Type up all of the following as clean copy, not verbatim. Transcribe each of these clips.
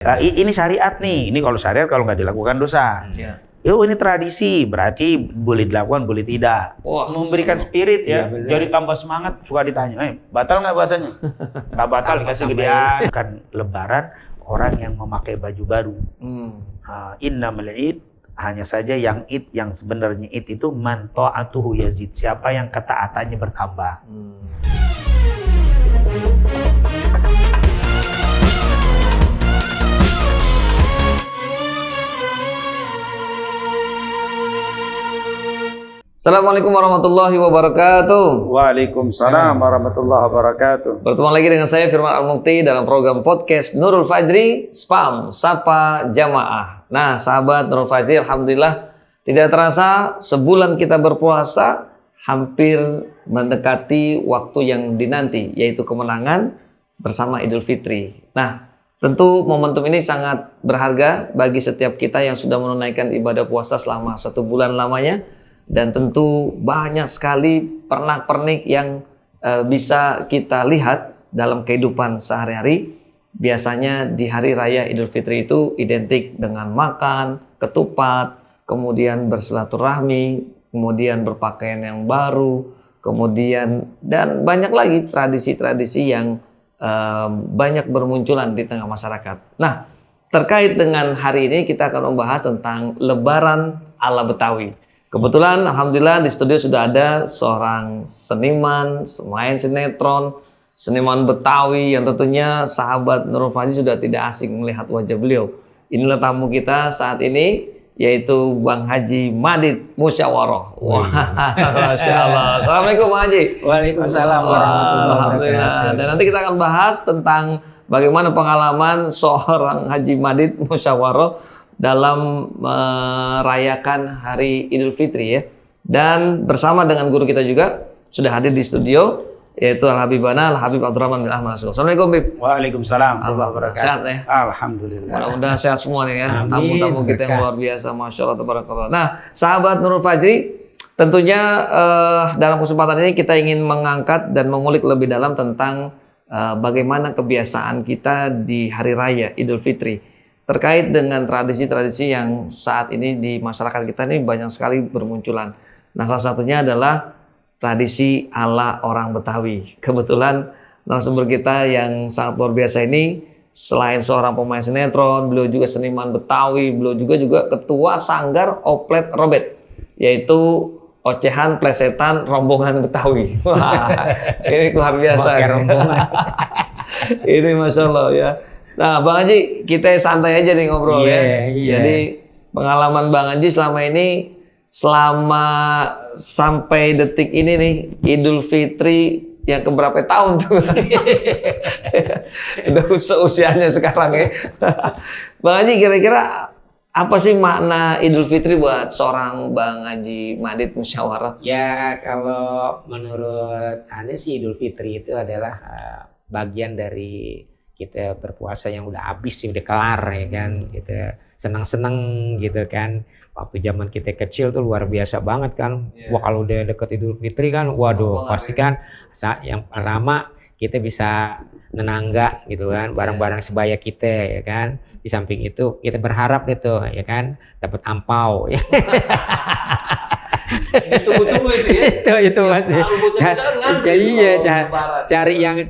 Nah, ini syariat nih. Ini kalau syariat kalau nggak dilakukan dosa. Yo, ini tradisi, berarti boleh dilakukan, boleh tidak. Memberikan spirit ya. Jadi tambah semangat. Suka ditanya, batal nggak puasanya? Nggak batal, dikasih gedean. Kan Lebaran orang yang memakai baju baru. Innamal id, hanya saja yang id, yang sebenarnya id itu man ta'atuhu yazid. Siapa yang ketaatannya bertambah. Assalamualaikum warahmatullahi wabarakatuh. Waalaikumsalam warahmatullahi wabarakatuh. Bertemu lagi dengan saya Firman Al-Mukti dalam program podcast Nurul Fajri Spam Sapa Jamaah. Nah, sahabat Nurul Fajri, alhamdulillah tidak terasa sebulan kita berpuasa, hampir mendekati waktu yang dinanti, yaitu kemenangan bersama Idul Fitri. Nah, tentu momentum ini sangat berharga bagi setiap kita yang sudah menunaikan ibadah puasa selama 1 bulan lamanya. Dan tentu banyak sekali pernak-pernik yang bisa kita lihat dalam kehidupan sehari-hari. Biasanya di hari raya Idul Fitri itu identik dengan makan, ketupat, kemudian bersilaturahmi, kemudian berpakaian yang baru, kemudian dan banyak lagi tradisi-tradisi yang banyak bermunculan di tengah masyarakat. Nah, terkait dengan hari ini kita akan membahas tentang Lebaran ala Betawi. Kebetulan alhamdulillah di studio sudah ada seorang seniman, pemain sinetron, seniman Betawi yang tentunya sahabat Nurul Fajri sudah tidak asing melihat wajah beliau. Inilah tamu kita saat ini, yaitu Bang Haji Madid Musyawaroh. Wah, Masya Allah. Assalamualaikum Bang Haji. Waalaikumsalam warahmatullahi wabarakatuh. Dan nanti kita akan bahas tentang bagaimana pengalaman seorang Haji Madid Musyawaroh dalam merayakan hari Idul Fitri ya. Dan bersama dengan guru kita juga sudah hadir di studio, yaitu Al-Habibana Al-Habib Abdurrahman bin Ahmad. Assalamualaikum Bib. Waalaikumsalam warahmatullahi wabarakatuh. Sehat ya? Alhamdulillah. Mudah-mudahan sehat semua nih ya. Amin. Tamu-tamu kita yang luar biasa, Masya Allah, tabarakallah. Nah, sahabat Nurul Fajri, tentunya dalam kesempatan ini kita ingin mengangkat dan mengulik lebih dalam tentang bagaimana kebiasaan kita di hari raya Idul Fitri. Terkait dengan tradisi-tradisi yang saat ini di masyarakat kita ini banyak sekali bermunculan. Nah, salah satunya adalah tradisi ala orang Betawi. Kebetulan narasumber kita yang sangat luar biasa ini, selain seorang pemain sinetron, beliau juga seniman Betawi, beliau juga ketua Sanggar Oplet Robet, yaitu ocehan plesetan rombongan Betawi. Wah, ini luar biasa. Ini Masya Allah ya. Nah, Bang Haji, kita santai aja nih ngobrol ya. Jadi pengalaman Bang Haji selama ini, selama sampai detik ini nih, Idul Fitri yang keberapa tahun tuh? Udah seusianya sekarang ya. Bang Haji, kira-kira apa sih makna Idul Fitri buat seorang Bang Haji Madid Musyawaroh? Ya, kalau menurut Anda sih Idul Fitri itu adalah bagian dari kita berpuasa yang udah habis sih, udah kelar ya kan. Kita senang-senang gitu kan. Waktu zaman kita kecil tuh luar biasa banget kan. Wah, kalau udah deket Idul Fitri kan, waduh pasti kan yang pertama kita bisa nenangga gitu kan, barang-barang sebaya kita ya kan. Di samping itu kita berharap gitu ya kan, dapat ampau ya. Tunggu-tunggu itu ya. itu masih.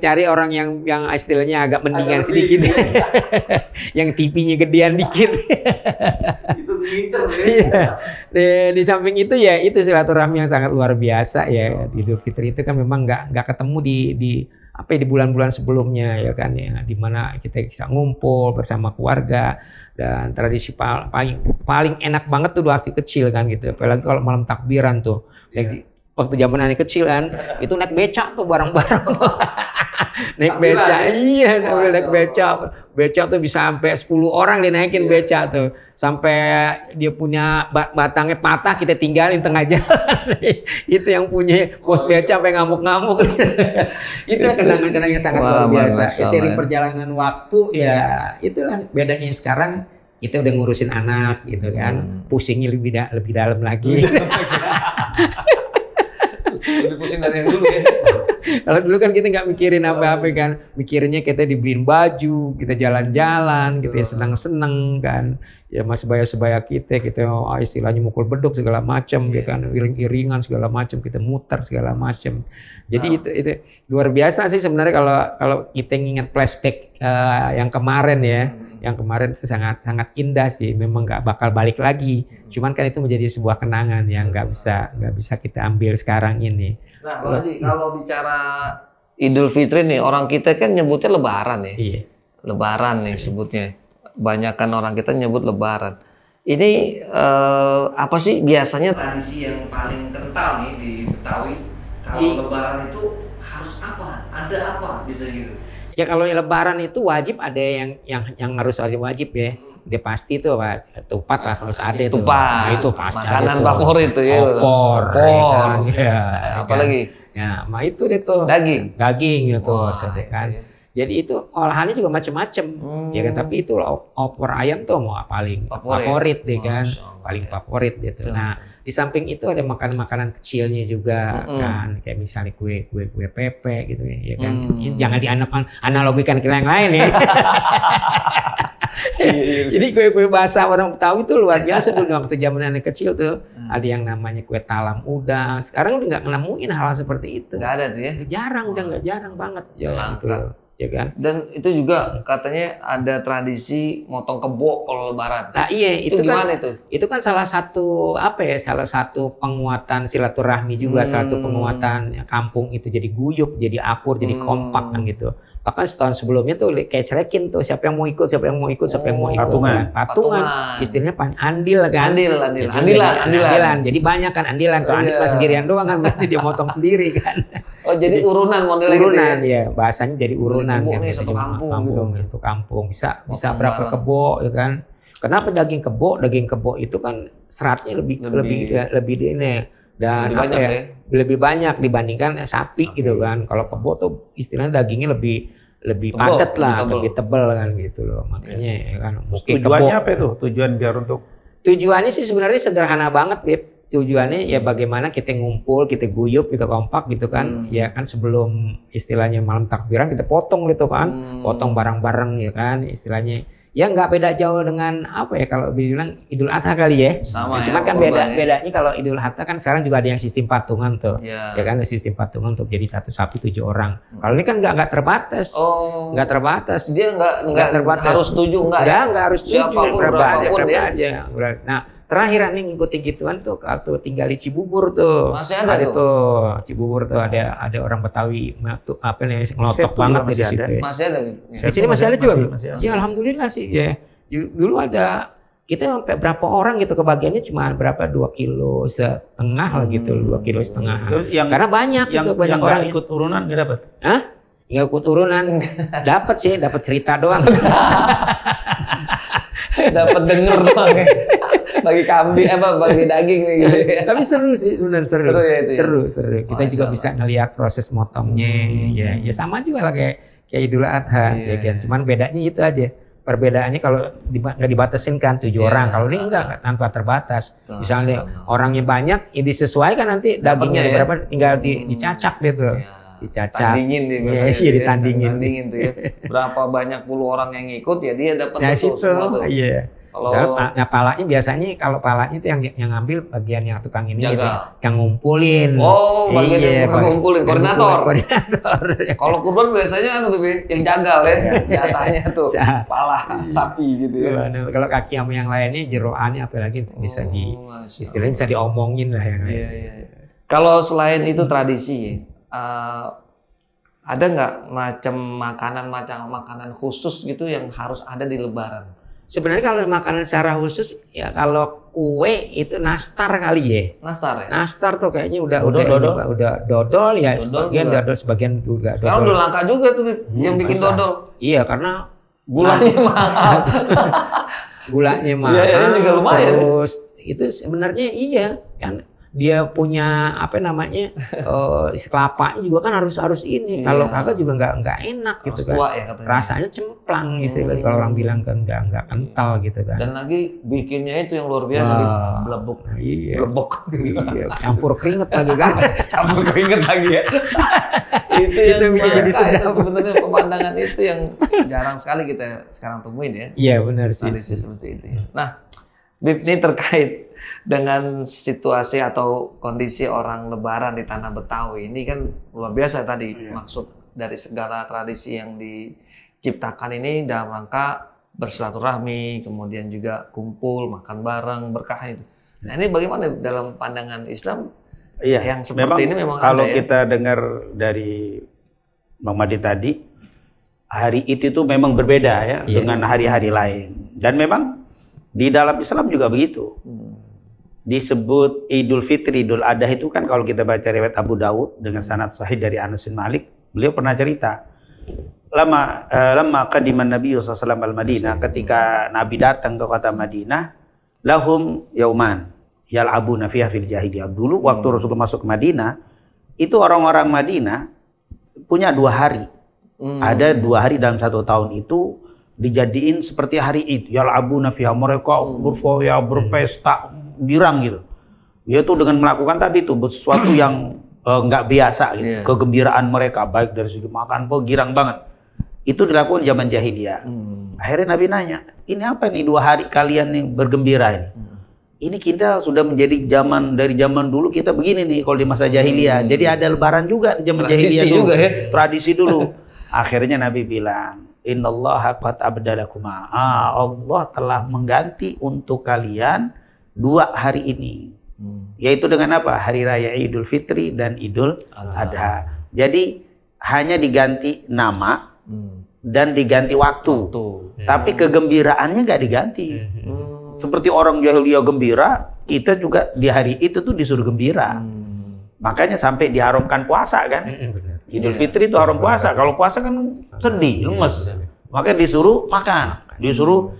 Cari orang yang istilahnya agak mendingan sedikit. Yang TV-nya gedean dikit. Itu pinter ya. Di samping itu ya itu silaturahmi yang sangat luar biasa ya. Idul Fitri itu kan memang nggak ketemu di bulan-bulan sebelumnya ya kan ya, di mana kita bisa ngumpul bersama keluarga. Dan tradisi paling enak banget tuh masih kecil kan gitu, apalagi kalau malam takbiran tuh. Waktu zaman anak kecil kan itu naik becak tuh bareng-bareng. Naik becak, iya naik becak tuh bisa sampai 10 orang dinaikin becak tuh, sampai dia punya batangnya patah kita tinggalin tengah jalan. Itu yang punya bos becak sampai ngamuk-ngamuk. Itu kenangan-kenangan yang sangat luar biasa. Seiring perjalanan waktu ya itulah bedanya sekarang. Kita udah ngurusin anak gitu kan, pusingnya lebih dalam lagi. Lebih pusing dari yang dulu ya. Kalau dulu kan kita nggak mikirin apa-apa kan, mikirnya kita dibeliin baju, kita jalan-jalan, kita senang-senang kan, ya mas sebaya-sebaya kita istilahnya mukul beduk segala macam, ya kan, iring-iringan segala macam, kita muter segala macam. Jadi itu luar biasa sih sebenarnya kalau kita ingat flashback yang kemarin ya, yang kemarin itu sangat indah sih, memang nggak bakal balik lagi. Cuman kan itu menjadi sebuah kenangan yang nggak bisa kita ambil sekarang ini. Nah, Bang Haji, kalau bicara Idul Fitri nih, orang kita kan nyebutnya Lebaran ya. Iya. Lebaran nih sebutnya. Banyakan orang kita nyebut Lebaran. Ini apa sih biasanya tradisi yang paling kental nih di Betawi? Kalau Lebaran itu harus apa? Ada apa bisa gitu? Ya kalau Lebaran itu wajib ada yang harus wajib ya. Dia pasti itu tupat lah harus ada itu. Tupat. Nah, itu pasti makanan ada favorit itu ya. Opor. Ya, apalagi? Ya, itu deh tuh. Daging itu kan. Jadi itu olahannya juga macam-macam. Ya kan, tapi itu opor ayam tuh mau paling favorit deh kan. Paling favorit gitu. Nah, di samping itu ada makanan-makanan kecilnya juga kan, kayak misalnya kue pepe gitu ya kan. Jangan dianalogikan ke yang lain ya. Jadi kue-kue basah orang Betawi itu luar biasa dulu waktu zaman anak kecil tuh. Ada yang namanya kue talam udang. Sekarang udah nggak nemuin hal seperti itu. Nggak ada tuh ya? Nggak jarang banget. Langka. Ya kan? Dan itu juga katanya ada tradisi motong kebo kalau Lebaran. Nah iya, itu gimana kan, itu kan salah satu penguatan silaturahmi juga, salah satu penguatan kampung itu jadi guyup, jadi akur, jadi kompak kan gitu. Bahkan setahun sebelumnya tuh kayak cerekin tuh siapa yang mau ikut, siapa yang mau ikut. Patungan. Istilahnya andil kan. Andilan. Jadi banyak kan andilan. Kalau andil sendirian doang kan berarti dia motong sendiri kan. Oh jadi urunan modelnya urunan, gitu ya? Ya bahasanya jadi urunan kebo kan. Nih, satu kampung gitu. Satu kampung bisa berapa kebo ya kan. Kenapa daging kebo itu kan seratnya lebih ini dan lebih banyak dibandingkan sapi gitu kan. Kalau kebo tuh istilahnya dagingnya lebih padat lah, lebih tebal kan gitu loh. Makanya ya kan mungkin tujuannya apa itu? Tujuannya sih sebenarnya sederhana banget, Bib. Tujuannya ya bagaimana kita ngumpul, kita guyup, kita kompak gitu kan. Ya kan sebelum istilahnya malam takbiran kita potong gitu kan. Potong bareng-bareng ya kan istilahnya. Ya nggak beda jauh dengan apa ya kalau bilang Idul Adha kali ya. Sama Cuma kan bedanya kalau Idul Adha kan sekarang juga ada yang sistem patungan tuh. Ya kan sistem patungan untuk jadi satu sapi 7 orang. Kalau ini kan nggak terbatas. Nggak terbatas. Dia nggak terbatas. Harus setuju nggak ya? Nggak harus setuju. Berapapun aja. Nah, terakhir nih ngikutin gituan tuh waktu tinggal di Cibubur tuh. Masih ada tuh. Cibubur tuh ada orang Betawi ngelotok banget di situ. Masih ada. Di sini masih ada juga. Ya alhamdulillah sih ya. Dulu ada kita sampai berapa orang gitu kebagiannya cuma berapa 2,5 kilo lah gitu, 2,5 kilo. Karena banyak gitu banyak orang ikut urunan nggak dapat. Hah? Nggak ikut urunan. Dapat cerita doang. Dapat denger doang ya. Bagi kambing bagi daging nih gitu. Tapi seru sih, benar seru. Seru. Kita juga bisa ngelihat proses motongnya. Ya sama juga lah kayak Idul Adha ya kan. Cuman bedanya itu aja. Perbedaannya kalau nggak dibatasin kan 7 orang. Kalau ini enggak tanpa terbatas. Misalnya orangnya banyak, ya disesuaikan nanti dagingnya berapa tinggal dicacak gitu. Dicacak. Ditandingin tuh ya. Berapa banyak puluh orang yang ikut ya dia dapat semua tuh. Iya. Kalau palanya biasanya kalau palanya itu yang ngambil bagian yang tukang ini gitu, yang ngumpulin. Bagian yang ngumpulin koordinator. Kalau kurban biasanya yang jagal ya, jatahnya tuh pala sapi gitu ya. Kalau kaki sama yang lainnya jeroannya apalagi bisa istilahnya bisa diomongin lah yang lain. Kalau selain itu tradisi ada nggak macam makanan khusus gitu yang harus ada di Lebaran? Sebenarnya kalau makanan secara khusus ya kalau kue itu nastar kali ya. Nastar ya? Nastar tuh kayaknya udah dodol ya, sebagian juga dodol. Sekarang udah langka juga tuh yang bikin dodol. Iya, karena gulanya mahal. Gulanya mahal. Iya, juga lumayan. Terus itu sebenarnya iya kan dia punya apa namanya kelapanya juga kan harus ini. Kalau kagak juga nggak enak gitu kan. Tua ya katanya. Rasanya cemplang istilahnya kalau orang bilang kan nggak kental gitu kan. Dan lagi bikinnya itu yang luar biasa, blebok. Iya. Blebok. Iya, campur keringet lagi kan. Campur keringet lagi ya. Itu yang jadi sedap. Sebenarnya pemandangan itu yang jarang sekali kita sekarang temuin ya. Iya benar sih. Tradisi seperti itu. Nah, Bib, ini terkait dengan situasi atau kondisi orang Lebaran di tanah Betawi ini kan luar biasa tadi. Maksud dari segala tradisi yang diciptakan ini dalam rangka bersilaturahmi, kemudian juga kumpul, makan bareng, berkah itu. Nah ini bagaimana dalam pandangan Islam yang seperti ini memang kalau ada, kita dengar dari Bang Madi tadi, hari itu memang berbeda ya dengan hari-hari lain. Dan memang di dalam Islam juga begitu. Disebut Idul Fitri, Idul Adha itu kan kalau kita baca riwayat Abu Dawud dengan sanad sahih dari Anas bin Malik, beliau pernah cerita. Lama qadiman Nabi sallallahu alaihi wasallam al-Madinah, ketika Nabi datang ke kota Madinah, lahum yauman yal'abuna fiha fil jahiliyah. Dulu waktu Rasulullah masuk ke Madinah, itu orang-orang Madinah punya 2 hari. Ada 2 hari dalam 1 tahun itu dijadiin seperti hari itu. Yal'abuna fiha, mereka berfoya, berpesta, girang gitu. Yaitu dengan melakukan tadi itu sesuatu yang nggak biasa gitu. Kegembiraan mereka baik dari segi makan, girang banget. Itu dilakukan zaman jahiliyah. Akhirnya Nabi nanya, ini apa nih 2 hari kalian nih bergembira ini? Ini kita sudah menjadi dari zaman dulu kita begini nih kalau di masa jahiliyah. Jadi ada lebaran juga di zaman jahiliyah dulu. Juga ya? Tradisi dulu. Akhirnya Nabi bilang, innallaha qad abdalakuma. Allah telah mengganti untuk kalian 2 hari ini. Yaitu dengan apa? Hari Raya Idul Fitri dan Idul Adha. Jadi hanya diganti nama dan diganti waktu. Tapi kegembiraannya nggak diganti. Seperti orang jahiliyah gembira, kita juga di hari itu tuh disuruh gembira. Makanya sampai diharamkan puasa kan. Idul Fitri itu haram puasa. Kalau puasa kan sedih, lemes. Makanya disuruh makan, disuruh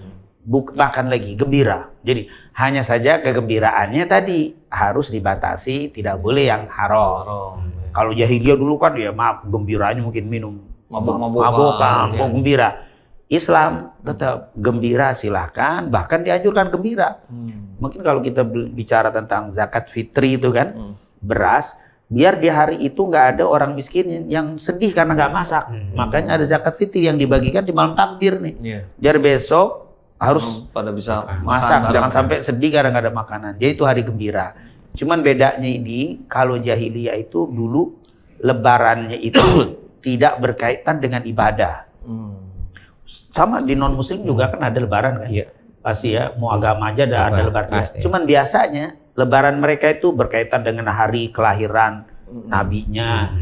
makan lagi, gembira. Jadi hanya saja kegembiraannya tadi harus dibatasi, tidak boleh yang haram. Kalau jahiliyah dulu kan ya maaf, gembiranya mungkin minum mabuk-mabukan, gembira. Islam tetap gembira silahkan, bahkan dianjurkan gembira. Mungkin kalau kita bicara tentang zakat fitri itu kan, beras, biar di hari itu nggak ada orang miskin yang sedih karena nggak masak. Makanya ada zakat fitri yang dibagikan di malam takbir nih. Biar besok harus pada bisa masak, jangan sampai sedih karena nggak ada makanan. Jadi itu hari gembira. Cuman bedanya ini, kalau jahiliyah itu dulu lebarannya itu tidak berkaitan dengan ibadah. Sama di non muslim juga kan ada lebaran kan? Pasti ya, mau agama aja ada lebaran. Cuman biasanya lebaran mereka itu berkaitan dengan hari kelahiran nabinya,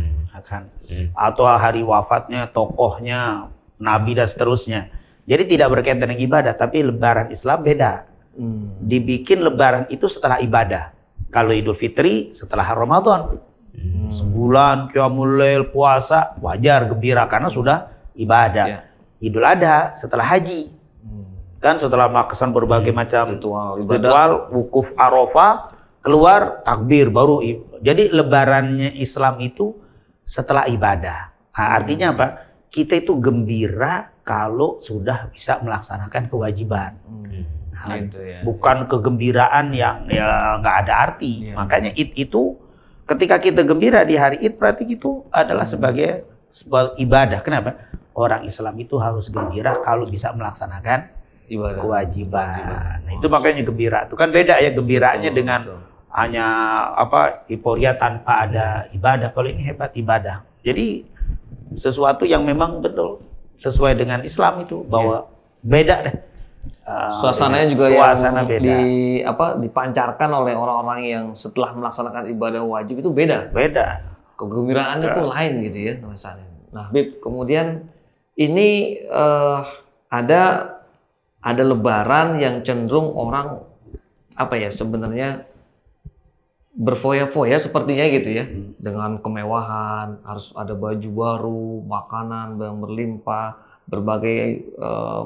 atau hari wafatnya tokohnya, nabi dan seterusnya. Jadi tidak berkaitan dengan ibadah, tapi lebaran Islam beda. Dibikin lebaran itu setelah ibadah. Kalau Idul Fitri setelah Ramadan. Sebulan qiyamul lail, puasa, wajar gembira karena sudah ibadah. Idul Adha setelah haji. Kan setelah melaksanakan berbagai macam ritual wukuf Arafah, keluar takbir baru. Jadi lebarannya Islam itu setelah ibadah. Nah, artinya apa? Kita itu gembira kalau sudah bisa melaksanakan kewajiban. Bukan kegembiraan yang ya nggak ada arti. Makanya itu ketika kita gembira di hari Id berarti itu adalah sebagai sebuah ibadah. Kenapa? Orang Islam itu harus gembira kalau bisa melaksanakan kewajiban. Nah, itu makanya gembira. Itu kan beda ya gembiranya dengan hanya euforia tanpa ada ibadah. Kalau ini hebat ibadah. Jadi sesuatu yang memang betul sesuai dengan Islam itu bahwa beda deh. Suasananya juga suasana yang beda. Dipancarkan oleh orang-orang yang setelah melaksanakan ibadah wajib itu beda. Kegembiraannya tuh lain gitu ya rasanya. Nah, Bib, kemudian ini ada lebaran yang cenderung orang sebenarnya berfoya-foya sepertinya gitu ya, dengan kemewahan, harus ada baju baru, makanan yang berlimpah, berbagai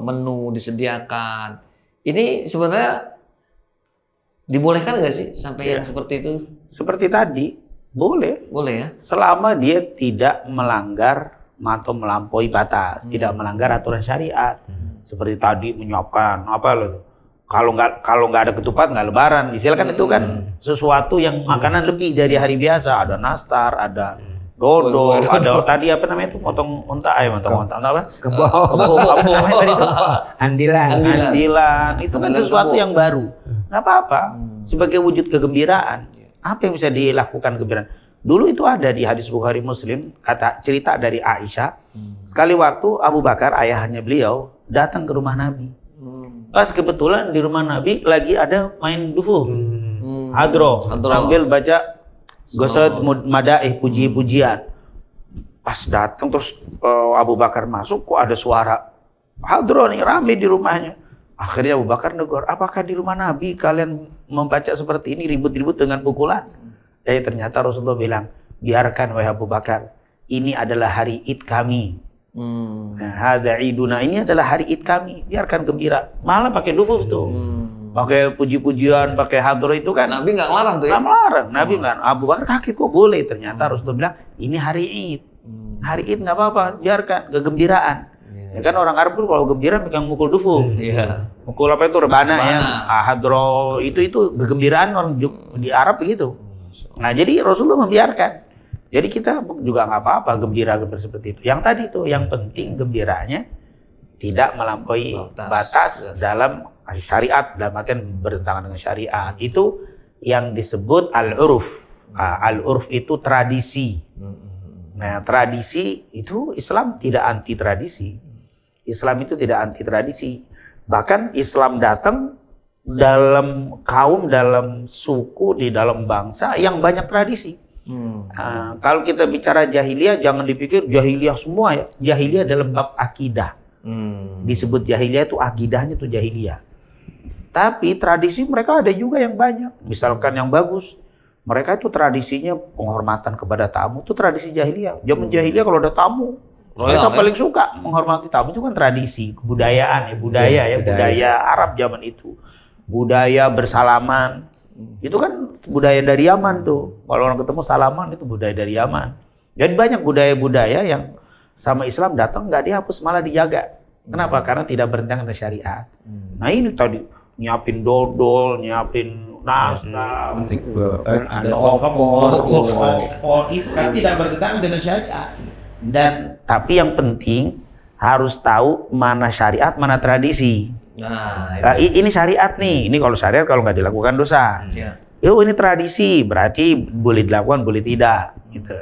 menu disediakan. Ini sebenarnya dibolehkan nggak sih sampai yang seperti itu? seperti tadi, boleh. Boleh ya? Selama dia tidak melanggar atau melampaui batas, tidak melanggar aturan syariat. Seperti tadi menyiapkan apa loh? Kalau nggak ada ketupat nggak lebaran. Istilah kan itu kan sesuatu yang makanan lebih dari hari biasa. Ada nastar, ada dodol, ada tadi apa namanya itu potong unta ayam, potong unta apa? Kebo. Apa namanya tadi itu? Andilan. Itu kan sesuatu yang baru. Nggak apa-apa. Sebagai wujud kegembiraan. Apa yang bisa dilakukan kegembiraan? Dulu itu ada di hadis Bukhari Muslim, kata cerita dari Aisyah. Sekali waktu Abu Bakar, ayahnya beliau, datang ke rumah Nabi. Pas kebetulan di rumah Nabi lagi ada main dufur, hadro, sambil baca gosot madaih, puji-pujian. Pas datang terus Abu Bakar masuk, kok ada suara hadro nih, rame di rumahnya. Akhirnya Abu Bakar negur, apakah di rumah Nabi kalian membaca seperti ini, ribut-ribut dengan pukulan? Ternyata Rasulullah bilang, biarkan wahai Abu Bakar, ini adalah hari Id kami. Hadza iduna, ini adalah hari Id kami, biarkan gembira. Malah pakai dufuf tuh, pakai puji-pujian, pakai hadro itu kan. Nabi nggak larang tuh ya? Nggak melarang, Nabi nggak. Abu Bakar kaget kok boleh. Ternyata Rasulullah bilang, ini hari Id. Hari Id nggak apa-apa, biarkan kegembiraan. Ya kan orang Arab pun kalau gembira megang mukul dufuf. Mukul apa itu rebana ya, hadro itu kegembiraan orang di Arab begitu. Nah jadi Rasulullah membiarkan. Jadi kita juga nggak apa-apa gembira seperti itu. Yang tadi tuh, yang penting gembiranya tidak melampaui batas dalam syariat, dalam artian bertentangan dengan syariat. Itu yang disebut al-uruf. Al-uruf itu tradisi. Nah tradisi itu Islam tidak anti tradisi. Islam itu tidak anti tradisi. Bahkan Islam datang dalam kaum, dalam suku, di dalam bangsa yang banyak tradisi. Nah, kalau kita bicara jahiliyah, jangan dipikir jahiliyah semua ya. Jahiliyah dalam bab akidah. Disebut jahiliyah itu akidahnya itu jahiliyah. Tapi tradisi mereka ada juga yang banyak. Misalkan yang bagus, mereka itu tradisinya penghormatan kepada tamu, itu tradisi jahiliyah. Zaman jahiliyah kalau ada tamu, mereka paling suka menghormati tamu, itu kan tradisi, kebudayaan ya, budaya Arab zaman itu. Budaya bersalaman, itu kan budaya dari Yaman tuh. Kalau orang ketemu salaman itu budaya dari Yaman. Jadi banyak budaya-budaya yang sama Islam datang nggak dihapus, malah dijaga. Kenapa? Karena tidak bertentangan dengan syariat. Nah ini tadi nyiapin dodol, nyiapin nastar, ada opor, itu kan tidak bertentangan dengan syariat. Dan tapi yang penting harus tahu mana syariat, mana tradisi. Nah, ini syariat nih. Ini kalau syariat kalau nggak dilakukan dosa. Ini tradisi, berarti boleh dilakukan, boleh tidak. Gitu.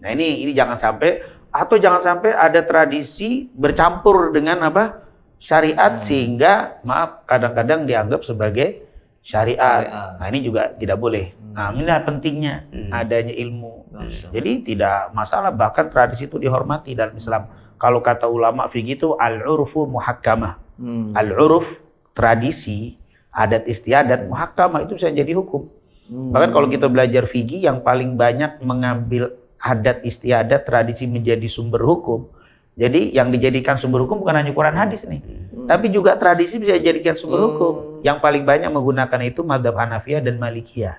Nah ini jangan sampai, atau jangan sampai ada tradisi bercampur dengan apa syariat sehingga kadang-kadang dianggap sebagai syariat. Nah ini juga tidak boleh. Nah ini pentingnya adanya ilmu. Jadi tidak masalah, bahkan tradisi itu dihormati dalam Islam. Kalau kata ulama fikih itu al-urfu muhakkamah. Al-uruf, tradisi, adat istiadat, muhakkamah itu bisa jadi hukum. Bahkan kalau kita belajar fikih, yang paling banyak mengambil adat istiadat, tradisi menjadi sumber hukum. Jadi yang dijadikan sumber hukum bukan hanya Quran hadis nih, tapi juga tradisi bisa dijadikan sumber hukum. Yang paling banyak menggunakan itu mazhab Hanafiyah dan Malikiyah.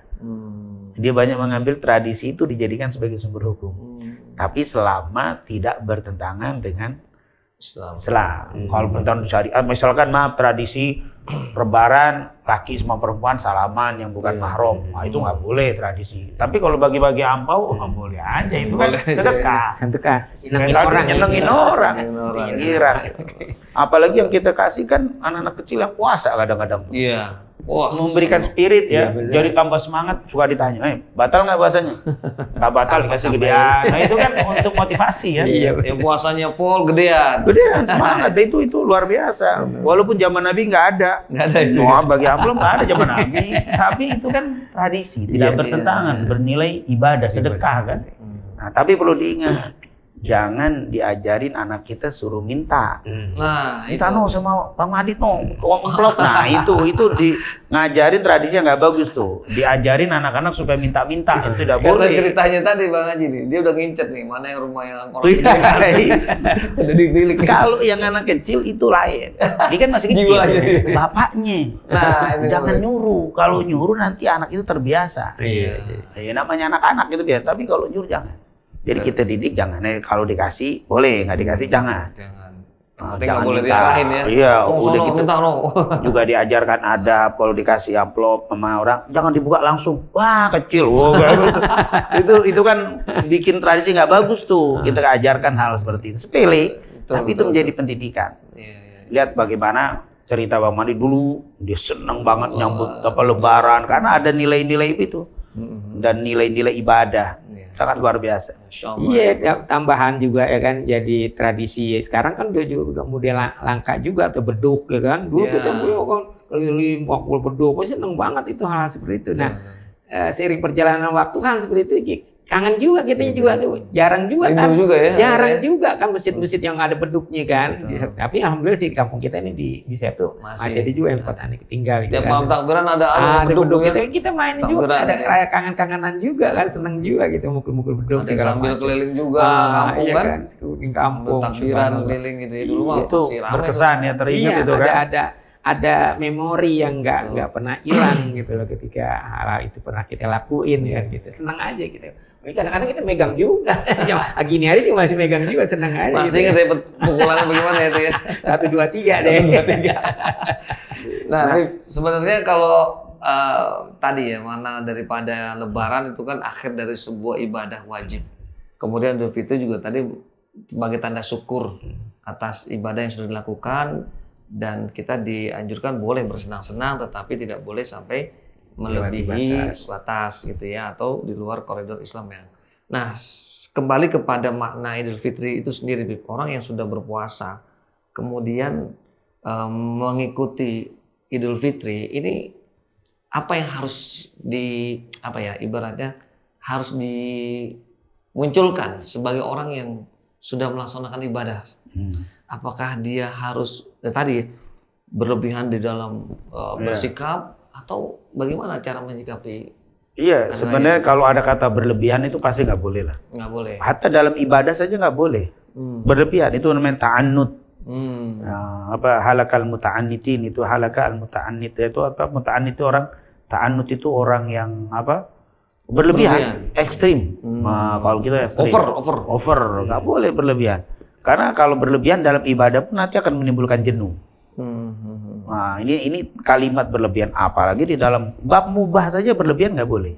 Dia banyak mengambil tradisi itu dijadikan sebagai sumber hukum. Tapi selama tidak bertentangan dengan Islam. Kalau bertentangan syariat, misalkan tradisi Lebaran laki sama perempuan salaman yang bukan mahram, itu nggak boleh tradisi. Tapi kalau bagi-bagi ampau nggak boleh aja, itu kan sedekah. Nyenengin orang. Apalagi yang kita kasih kan anak-anak kecil yang puasa kadang-kadang. Iya. Wah, memberikan spirit ya, jadi tambah semangat. Suka ditanya, batal nggak puasanya? Nggak batal, dikasih gedean. Nah itu kan untuk motivasi ya. Yang puasanya Pol gedean. Gedean semangat, itu luar biasa. Walaupun zaman Nabi nggak ada. Bagi amplop nggak ada zaman Nabi. Tapi itu kan tradisi, tidak bertentangan, bernilai ibadah, sedekah kan. Nah tapi perlu diingat, jangan diajarin anak kita suruh minta. Nah, Kita sama Bang Adit uang amplop. Nah, itu ngajarin tradisi yang nggak bagus tuh. Diajarin anak-anak supaya minta-minta, itu tidak karena boleh. ceritanya tadi Bang Haji nih, dia udah ngincer nih mana yang rumah yang orang Iya. gede. Udah dipilih. Kalau yang anak kecil itu lain. Dia kan masih kecil. Jiwanya. Bapaknya. Nah, ini Jangan boleh. nyuruh. Kalau nyuruh nanti anak itu terbiasa. Iya. Ya namanya anak-anak itu biasa. Tapi kalau nyuruh jangan. Jadi kita didik jangan. Kalau dikasih boleh, nggak dikasih jangan. Jangan. Nah, Tapi nggak jangan boleh minta. diarahin ya. Iya, Oh, udah sono, gitu. minta, no. Juga diajarkan adab kalau dikasih amplop sama orang jangan dibuka langsung. Wah, kecil. Wah, itu kan bikin tradisi nggak bagus tuh. Kita ajarkan hal seperti itu. Sepele, tapi itu menjadi pendidikan. Iya. Lihat bagaimana cerita Bang Mandi dulu, dia senang banget nyambut lebaran karena ada nilai-nilai itu dan nilai-nilai ibadah. Sangat luar biasa. Iya, tambahan juga ya kan, jadi tradisi. Sekarang kan juga model langka juga tuh beduk ya kan. Dulu kita kan keliling wakul beduk, seneng banget itu hal seperti itu. Nah, seiring perjalanan waktu kan seperti itu, kangen juga kita juga tuh. Jarang juga kan. Rindu juga ya. Jarang juga kan masjid-masjid yang ada beduknya kan. Tapi alhamdulillah sih di kampung kita ini di Sep tuh masih ada juga yang tempat ketinggal gitu. Tiap kan. malam takbiran ada beduk ya. kita main juga, Takbiran, ada ya. kayak kangen-kangenan juga kan, seneng juga gitu mukul-mukul beduk Ada segala sambil macam. keliling juga kampung iya kan. keliling kampung. Takbiran keliling gitu ya dulu mah Itu pasti rame berkesan ya, teringat Iya, itu kan. ada memori yang nggak pernah hilang gitu loh ketika hal itu pernah kita lakuin kan gitu. Senang aja gitu. Tapi kadang-kadang kita megang juga. Gini hari juga masih megang juga, senang aja. Masih gitu. ingat ya pukulannya bagaimana ya itu ya. 1, 2, 3 deh. 1, 2, 3. Nah, tapi sebenarnya kalau tadi ya, mana daripada Lebaran itu kan akhir dari sebuah ibadah wajib. Kemudian Idul Fitri juga tadi sebagai tanda syukur atas ibadah yang sudah dilakukan, dan kita dianjurkan boleh bersenang-senang tetapi tidak boleh sampai melebihi batas gitu ya, atau di luar koridor Islam yang. Nah, kembali kepada makna Idul Fitri itu sendiri, orang yang sudah berpuasa kemudian mengikuti Idul Fitri ini apa yang harus ibaratnya harus dimunculkan sebagai orang yang sudah melaksanakan ibadah. Apakah dia harus tadi berlebihan di dalam bersikap atau bagaimana cara menyikapi? Iya, sebenarnya kalau ada kata berlebihan itu pasti nggak boleh lah. Nggak boleh. Hatta dalam ibadah saja nggak boleh. Berlebihan itu namanya ta'annud. Halakal muta'annitin, itu halakal muta'annit itu apa? Muta'annit itu orang, ta'annud itu orang yang berlebihan, ekstrim. Kalau kita ekstrim, over, nggak boleh berlebihan. Karena kalau berlebihan dalam ibadah pun nanti akan menimbulkan jenuh. Nah, ini kalimat berlebihan, apalagi di dalam bab mubah saja berlebihan nggak boleh.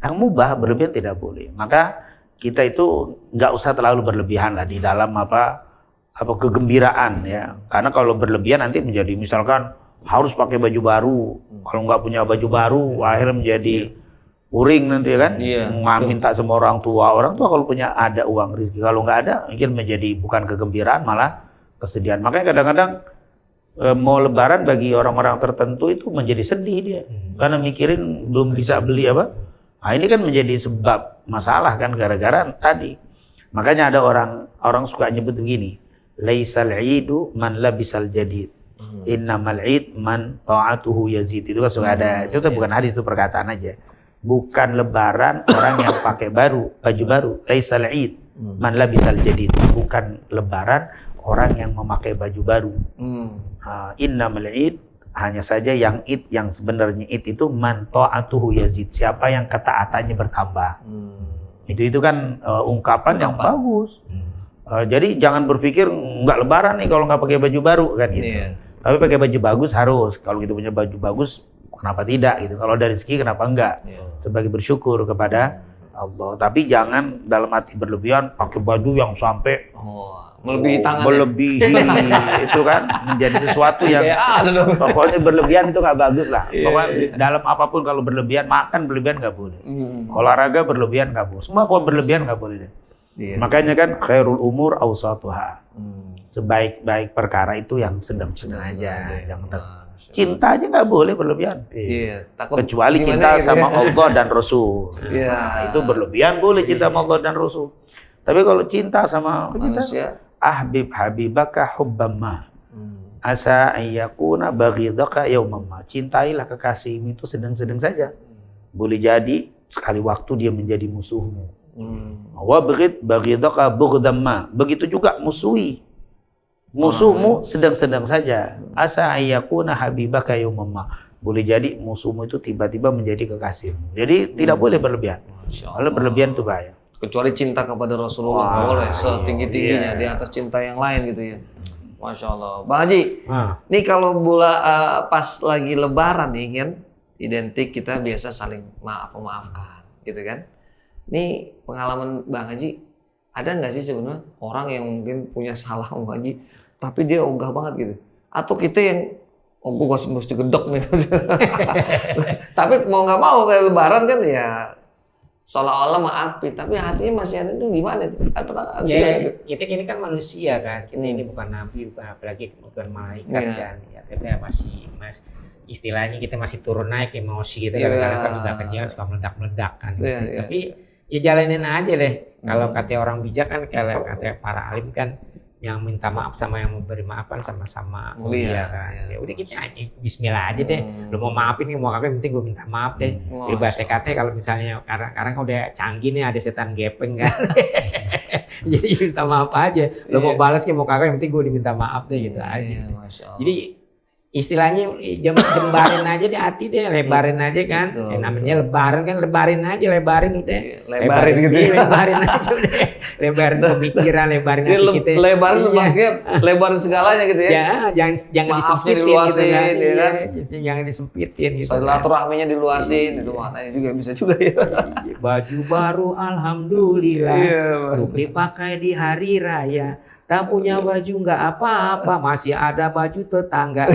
Yang mubah berlebihan tidak boleh. Maka kita itu nggak usah terlalu berlebihan lah di dalam kegembiraan ya. Karena kalau berlebihan nanti menjadi misalkan harus pakai baju baru. Kalau nggak punya baju baru, akhirnya menjadi uring nanti ya kan, minta sama orang tua kalau punya ada uang rezeki, kalau nggak ada mungkin menjadi bukan kegembiraan malah kesedihan. Makanya kadang-kadang mau lebaran bagi orang-orang tertentu itu menjadi sedih dia, karena mikirin belum bisa beli apa. Nah ini kan menjadi sebab masalah kan gara-gara tadi. Makanya ada orang suka nyebut begini, laisal idu man labisal jadid, innamal id man ta'atuhu yazid. Itu kan suka ada, itu bukan hadis, itu perkataan aja. Bukan lebaran orang yang pakai baju baru. Laisal id man labisal jadid. Bukan lebaran orang yang memakai baju baru. Innamal id, hanya saja yang id, yang sebenarnya id itu man ta'atuhu yazid. Siapa yang ketaatannya bertambah. Itu kan ungkapan yang bagus. Jadi jangan berpikir nggak lebaran nih kalau nggak pakai baju baru kan gitu. Tapi pakai baju bagus harus. Kalau kita punya baju bagus, kenapa tidak gitu? Kalau dari rezeki kenapa enggak? Sebagai bersyukur kepada Allah. Tapi jangan dalam hati berlebihan pakai baju yang sampai melebihi tangan. Melebihi itu kan menjadi sesuatu yang pokoknya berlebihan itu nggak bagus lah. Pokoknya dalam apapun kalau berlebihan, makan berlebihan nggak boleh. Olahraga berlebihan nggak boleh. Semua kalau berlebihan nggak boleh deh. Makanya kan khairul umur awsatuha. Sebaik-baik perkara itu yang sedang-sedang aja. Cinta aja nggak boleh berlebihan. Kecuali cinta sama Allah dan Rasul. Nah, itu berlebihan boleh cinta sama Allah dan Rasul. Tapi kalau cinta sama manusia, ahbib habibaka hubbamma. Asa ayyakuna baghidaka yaumamma. Cintailah kekasihmu itu sedang-sedang saja. Boleh jadi sekali waktu dia menjadi musuhmu. Wa baghidaka bughdamma. Begitu juga musuhi. Musuhmu sedang-sedang saja. Asa ayyakuna habibaka yaumamma. Boleh jadi musuhmu itu tiba-tiba menjadi kekasihmu. Jadi tidak boleh berlebihan. Kalau berlebihan itu bahaya. Kecuali cinta kepada Rasulullah, nggak boleh setinggi-tingginya di atas cinta yang lain gitu ya. Masya Allah. Bang Haji, ini kalau pas lagi Lebaran nih kan, identik kita biasa saling memaafkan, gitu kan? Ini pengalaman Bang Haji, ada nggak sih sebenarnya orang yang mungkin punya salah Bang Haji, tapi dia ogah banget gitu? Atau kita yang gue mesti gedek nih, tapi mau nggak mau kayak Lebaran kan ya seolah-olah maafi, tapi hatinya masih ada itu gimana? Ini kan manusia kan, kita ini bukan nabi, bukan malaikat kan, ya kita masih istilahnya kita masih turun naik emosi gitu, kadang-kadang kan juga kerjaan suka meledak-meledak kan, tapi ya jalanin aja deh. Kalau kata orang bijak kan, kalau kata para alim kan, yang minta maaf sama yang memberi maaf kan sama-sama mulia kan. Ya udah kita bismillah aja deh. Lu mau maafin mau apa yang penting gue minta maaf deh. Jadi bahasa kata kalau misalnya karena kan udah canggih nih ada setan gepeng kan. Jadi minta maaf aja. Lu mau balas mau kagak yang penting gue diminta maaf deh gitu aja. Jadi istilahnya jembarin aja di hati deh, lebarin aja kan. Namanya lebaran kan, lebarin aja, lebarin udah. Lebarin gitu ya. Lebarin aja udah. Lebarin pemikiran, lebarin hati kita. Lebarin maksudnya lebarin segalanya gitu ya. Ya, jangan disempitin diluasin, gitu kan. Ya kan? Jangan disempitin gitu. Silaturahminya diluasin, itu maknanya juga bisa juga ya. Baju baru alhamdulillah. Untuk dipakai di hari raya. Tak punya baju nggak apa-apa, masih ada baju tetangga.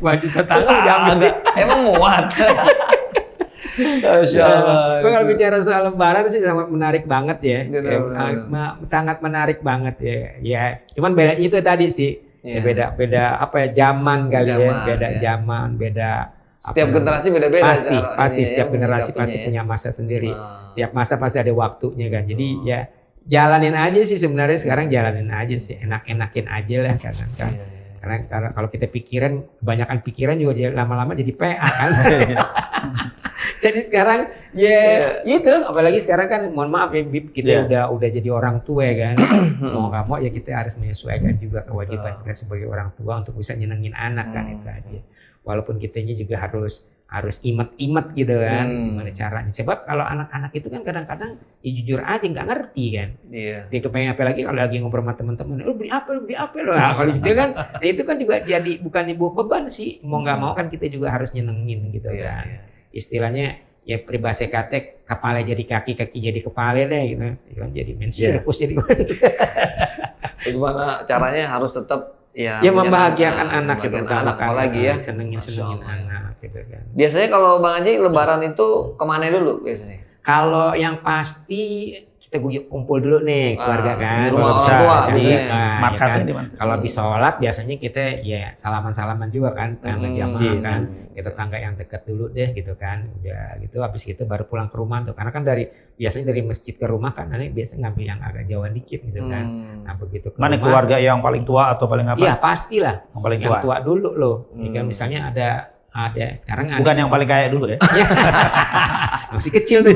Baju tetangga udah emang muat. Masya Allah. Kalau bicara soal Lebaran sih sangat menarik banget ya. Sangat menarik banget ya. Ya, cuman bedanya itu tadi sih. Ya, beda apa ya, zaman kali ya, beda zaman, beda. Setiap generasi beda-beda. Pasti setiap generasi pasti punya masa sendiri. Setiap masa pasti ada waktunya kan. Jadi ya jalanin aja sih sebenarnya sekarang, jalanin aja sih, enak-enakin aja lah kan. Karena kalau kita kebanyakan pikiran juga lama-lama jadi PA kan. Jadi sekarang itu apalagi sekarang kan mohon maaf ya Bib, kita udah jadi orang tua kan. Mau nggak mau ya kita harus menyesuaikan juga kewajiban kita sebagai orang tua untuk bisa nyenengin anak kan, itu aja. Walaupun kitanya juga harus imet-imet gitu kan, gimana caranya. Sebab kalau anak-anak itu kan kadang-kadang ya jujur aja nggak ngerti kan. Dia kepengen apalagi kalau lagi ngobrol sama teman-teman, lu beli apa lo. Nah, kalau gitu kan, itu kan juga jadi bukan ibu beban sih. Mau nggak mau kan kita juga harus nyenengin gitu kan. Istilahnya ya peribahasa kata kepala jadi kaki, kaki jadi kepala deh gitu. Jadi main sirkus jadi. Gimana caranya harus tetap ya membahagiakan anak gitu, anak apalagi ya, senengin anak gitu kan. Biasanya kalau Bang Haji Lebaran itu kemana dulu biasanya? Kalau yang pasti kita kumpul dulu nih keluarga kan, di rumah orang tua markasnya di mana? Kalau habis sholat biasanya kita ya salaman juga kan, tangga jamaah kan, kita tangga yang dekat dulu deh gitu kan, udah gitu habis itu baru pulang ke rumah tuh, karena kan biasanya dari masjid ke rumah kan, nanti biasanya ngambil yang agak jauhan dikit gitu kan. Nah begitu ke mana rumah, keluarga yang paling tua atau paling apa? Iya pastilah yang tua dulu loh. Jika misalnya ada sekarang bukan yang paling kaya dulu ya. Masih kecil tuh.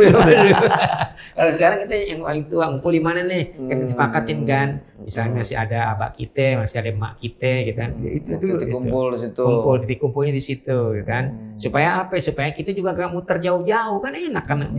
Kalau sekarang kita yang paling tua ngumpul di mana nih? Kita sepakatin kan. Misalnya masih ada abah kita, masih ada emak kita gitu kan. Itu dulu kumpul di situ. Kumpulnya di situ gitu kan. Supaya apa? Supaya kita juga enggak muter jauh-jauh kan, enak kan.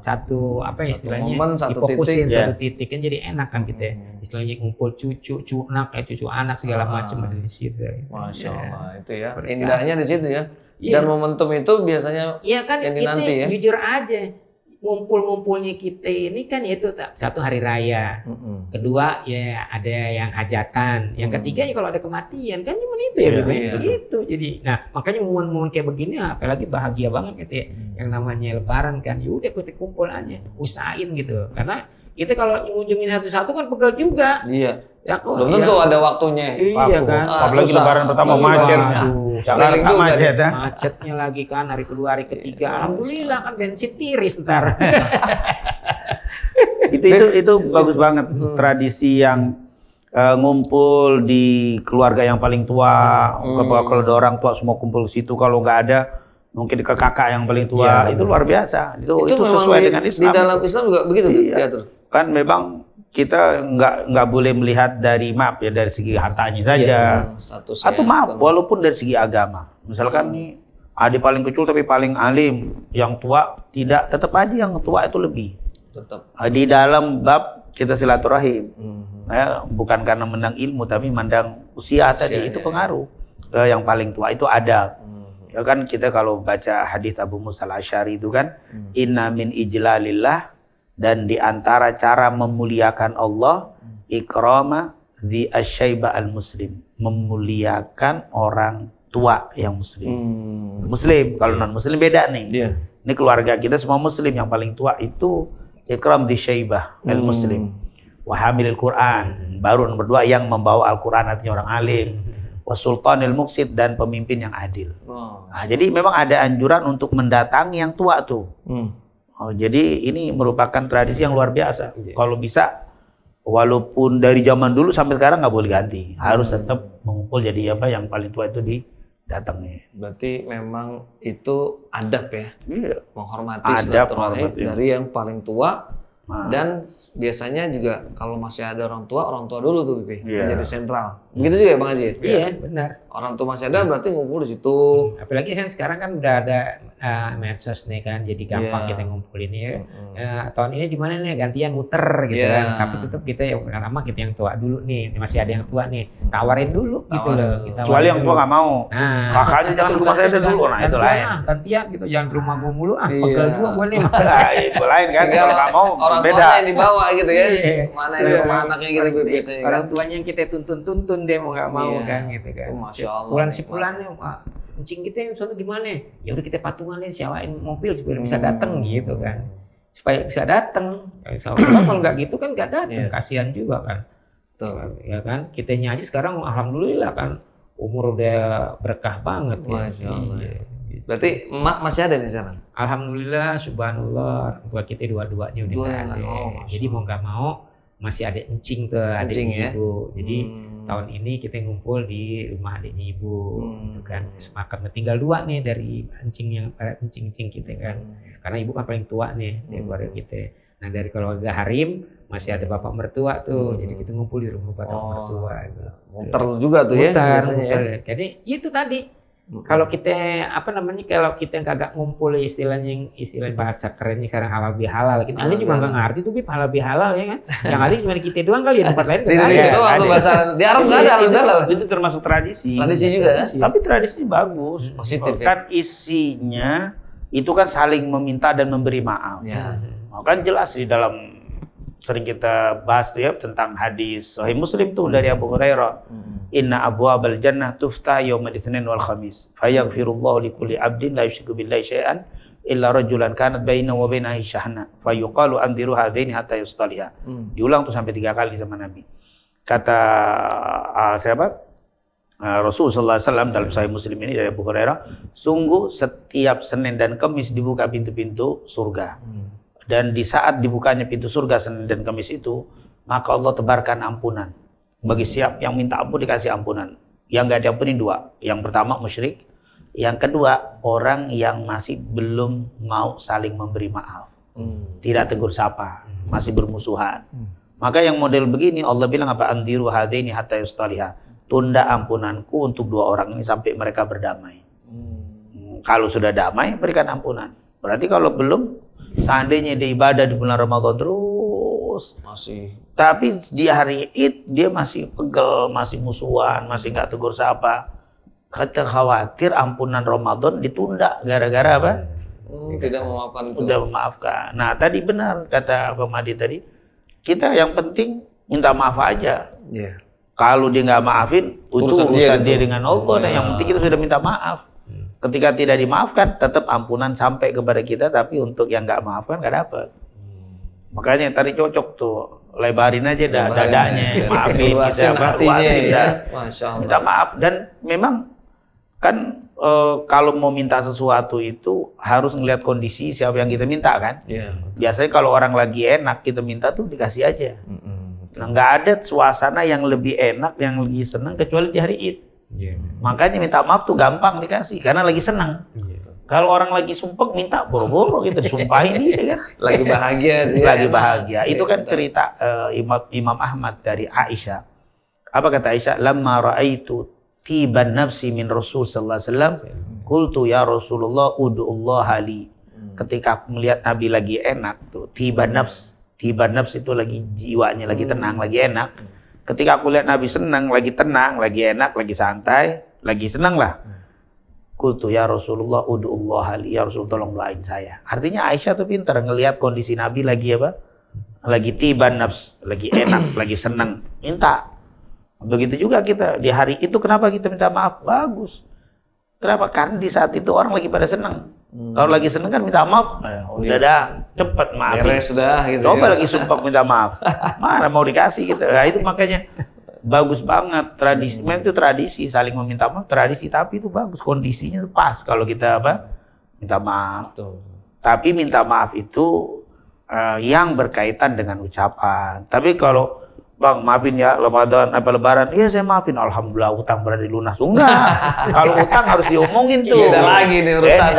Satu apa istilahnya? Difokusin satu titik kan, jadi enak kan kita. Istilahnya ngumpul cucu anak segala macam ada di situ. Masya Allah, itu ya. Indahnya di situ ya. Dan momentum itu biasanya kan yang kita dinanti ya. Jujur aja, ngumpulnya kita ini kan itu satu hari raya. Kedua ya ada yang hajatan. Yang ketiga ya kalau ada kematian kan cuma itu ya, begitu. Jadi nah makanya momen-momen kayak begini apalagi bahagia banget gitu ya. Yang namanya Lebaran kan, yaudah kita kumpul aja, usahain gitu. Karena kita kalau ngunjungin satu-satu kan pegel juga. Iya. Ya, belum tentu ada waktunya. Iya kan. Apalagi Lebaran pertama macetnya. Jakarta macet ya. Macetnya lagi kan hari kedua, hari ketiga. Alhamdulillah kan bensin tiris ntar. Itu bagus banget tradisi yang ngumpul di keluarga yang paling tua. Kalau ada orang tua semua kumpul di situ, kalau nggak ada mungkin ke kakak yang paling tua. Itu luar biasa. Itu sesuai dengan Islam. Di dalam Islam juga begitu diatur. Kan memang kita nggak boleh melihat dari dari segi hartanya saja, atau walaupun dari segi agama. Misalkan nih adik paling kecil tapi paling alim, yang tua tidak, tetap aja yang tua itu lebih. Tetap. Di dalam bab kita silaturahim, bukan karena menang ilmu tapi mandang usia tadi itu pengaruh. Yang paling tua itu ada. Ya kan kita kalau baca hadis Abu Musa al-Asy'ari itu kan, inna min ijlalillah, dan di antara cara memuliakan Allah, ikrama dzi asy-syaiba al-muslim, memuliakan orang tua yang muslim. Muslim, kalau non muslim beda nih. Ini keluarga kita semua muslim, yang paling tua itu ikram dzi syaibah al-muslim. Wa hamilil Quran, baru nomor 2 yang membawa Al-Quran, artinya orang alim. Wasultanil muqsid, dan pemimpin yang adil. Nah, jadi memang ada anjuran untuk mendatangi yang tua tuh. Jadi ini merupakan tradisi yang luar biasa. Kalau bisa, walaupun dari zaman dulu sampai sekarang nggak boleh ganti, harus tetap mengumpul. Jadi yang paling tua itu didatangi. Berarti memang itu adab ya, menghormati adab, silaturahim dari yang paling tua. Dan biasanya juga kalau masih ada orang tua dulu tuh Pipi, jadi sentral. Begitu juga ya Bang Haji? Iya, benar. Orang tua masih ada berarti ngumpul di situ. Apalagi kan sekarang kan udah ada medsos nih kan, jadi gampang kita ngumpulin ya. Tahun ini di mana nih, gantian muter gitu kan. Tapi tetap kita lama kita yang tua dulu nih, masih ada yang tua nih, tawarin dulu gitu loh. Kecuali yang tua nggak mau. Kakaknya jangan ke rumah saya dulu, nah itu lain. Gantian gitu, jangan ke rumah gue mulu, pegel juga gue nih. Itu lain kan, kalau nggak mau orang tuanya yang dibawa gitu ya. Mana yang rumah anaknya gitu biasanya. Orang tuanya yang kita tuntun dia mau nggak mau kan gitu kan. Masya Allah. Pulang-pulannya encing kita yang suatu gimana? Ya udah kita patungan nih, sewain mobil supaya bisa datang gitu kan. Supaya bisa datang. Kalau nggak gitu kan nggak datang, kasihan juga kan. Tuh. Ya kan, kitanya aja sekarang alhamdulillah kan umur udah berkah banget. Masya Allah. Berarti emak masih ada di sana? Alhamdulillah, subhanallah, buat kita dua-duanya udah ada. Jadi mau nggak mau masih ada encing tuh, adiknya ibu. Jadi tahun ini kita ngumpul di rumah adiknya ibu, kan. Sepakat tinggal 2 nih dari encing kita kan. Karena ibu kan paling tua nih dari keluarga kita. Nah dari keluarga Harim masih ada bapak mertua tuh, jadi kita ngumpul di rumah bapak mertua. Gitu. Muter juga tuh muter. Jadi itu tadi. Kalau kita kalau kita kagak ngumpul istilah bahasa kerennya sekarang halal bihalal, kita ini juga nggak ngerti tuh halal bihalal ya kan. Yang ada cuma kita doang kali, tempat lain nggak ada. Di doang tuh bahasa di Arab nggak ada halal. Itu termasuk tradisi. Tradisi juga. Tapi tradisi bagus. Positif. Kan isinya itu kan saling meminta dan memberi maaf. Kan jelas di dalam sering kita bahas tuh ya tentang hadis Sahih Muslim tuh dari Abu Hurairah. Inna abwabal jannah tuftah yaumil itsnin wal khamis. Fayaghfirullahu likulli 'abdin la yusyriku billahi syai'an illa rajulan kanat bainahu wa bainahu syahna. Fayuqalu anziru hadaini hatta yustaliha. Diulang tuh sampai 3 kali sama Nabi. Kata Rasulullah SAW dalam Sahih Muslim ini dari Abu Hurairah, sungguh setiap Senin dan Kamis dibuka pintu-pintu surga. Dan di saat dibukanya pintu surga Senin dan Kamis itu, maka Allah tebarkan ampunan. Bagi siap yang minta ampun dikasih ampunan. Yang nggak diampuni 2. Yang pertama musyrik. Yang kedua orang yang masih belum mau saling memberi maaf. Tidak tegur sapa. Masih bermusuhan. Maka yang model begini Allah bilang apa? Andiru hadaini hatta yustaliha. Tunda ampunanku untuk 2 orang ini sampai mereka berdamai. Kalau sudah damai berikan ampunan. Berarti kalau belum, seandainya dia ibadah di bulan Ramadan terus masih, tapi di hari Id dia masih pegel, masih musuhan, masih nggak tegur sapa, kita khawatir ampunan Ramadan ditunda gara-gara apa? Tidak memaafkan itu. Tidak memaafkan. Nah tadi benar kata Pak Madi tadi, kita yang penting minta maaf aja. Kalau dia nggak maafin, itu urusan dia dengan Allah. Nah yang penting kita sudah minta maaf. Ketika tidak dimaafkan, tetap ampunan sampai kepada kita, tapi untuk yang nggak maafkan nggak dapat. Makanya tadi cocok tuh, lebarin aja dadanya, maafin kita, luasin ya. Minta maaf. Dan memang kan kalau mau minta sesuatu itu harus ngelihat kondisi siapa yang kita minta kan. Biasanya kalau orang lagi enak kita minta tuh dikasih aja. Nah, nggak ada suasana yang lebih enak, yang lebih senang kecuali di hari Id. Makanya minta maaf tuh gampang dikasih karena lagi senang. Kalau orang lagi sumpek minta boro-boro gitu, disumpahin dia kan. Lagi bahagia dia. Lagi bahagia. Itu kan cerita Imam Ahmad dari Aisyah. Apa kata Aisyah? Lamma ra'aitu tiban nafsi min Rasul sallallahu alaihi wasallam, qultu ya Rasulullah ud'ullah li. Ketika aku melihat Nabi lagi enak tuh, tiban nafs itu lagi jiwanya lagi tenang, lagi enak. Ketika aku lihat Nabi senang, lagi tenang, lagi enak, lagi santai, lagi senang lah. Qultu ya Rasulullah ud'ullah li, ya Rasul tolong doain saya. Artinya Aisyah tuh pintar ngelihat kondisi Nabi lagi apa? Lagi tiban nafs, lagi enak, lagi senang, minta. Begitu juga kita di hari itu kenapa kita minta maaf? Bagus. Kenapa? Karena di saat itu orang lagi pada senang. Kalau lagi senang kan minta maaf. Udah dah, cepet maaf. Beres sudah gitu. Coba lagi sumpah minta maaf. Mana mau dikasih gitu. Nah, itu makanya bagus banget tradisi. Memang itu tradisi saling meminta maaf, tradisi, tapi itu bagus kondisinya itu pas kalau kita apa? Minta maaf. Tapi minta maaf itu yang berkaitan dengan ucapan. Tapi kalau Bang, maafin ya Ramadan apa Lebaran. Iya saya maafin. Alhamdulillah utang berarti lunas. Enggak. Kalau utang harus diomongin tuh. Beda lagi nih urusan.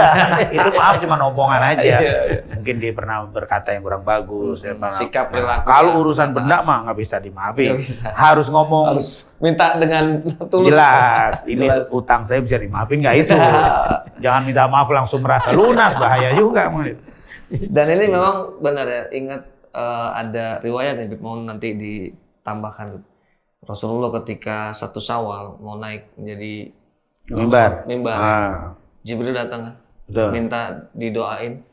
Itu maaf cuma omongan aja. Mungkin dia pernah berkata yang kurang bagus. Sikap perilaku. Kalau urusan benda mah nggak bisa dimaafin. Harus ngomong. Harus minta dengan tulus. Jelas. Ini utang saya bisa dimaafin nggak itu. Jangan minta maaf langsung merasa lunas. Bahaya juga. Dan ini memang benar ya. Ingat ada riwayat yang mau nanti ditambahkan. Rasulullah ketika 1 Syawal mau naik menjadi mimbar. Jibril datang minta didoain,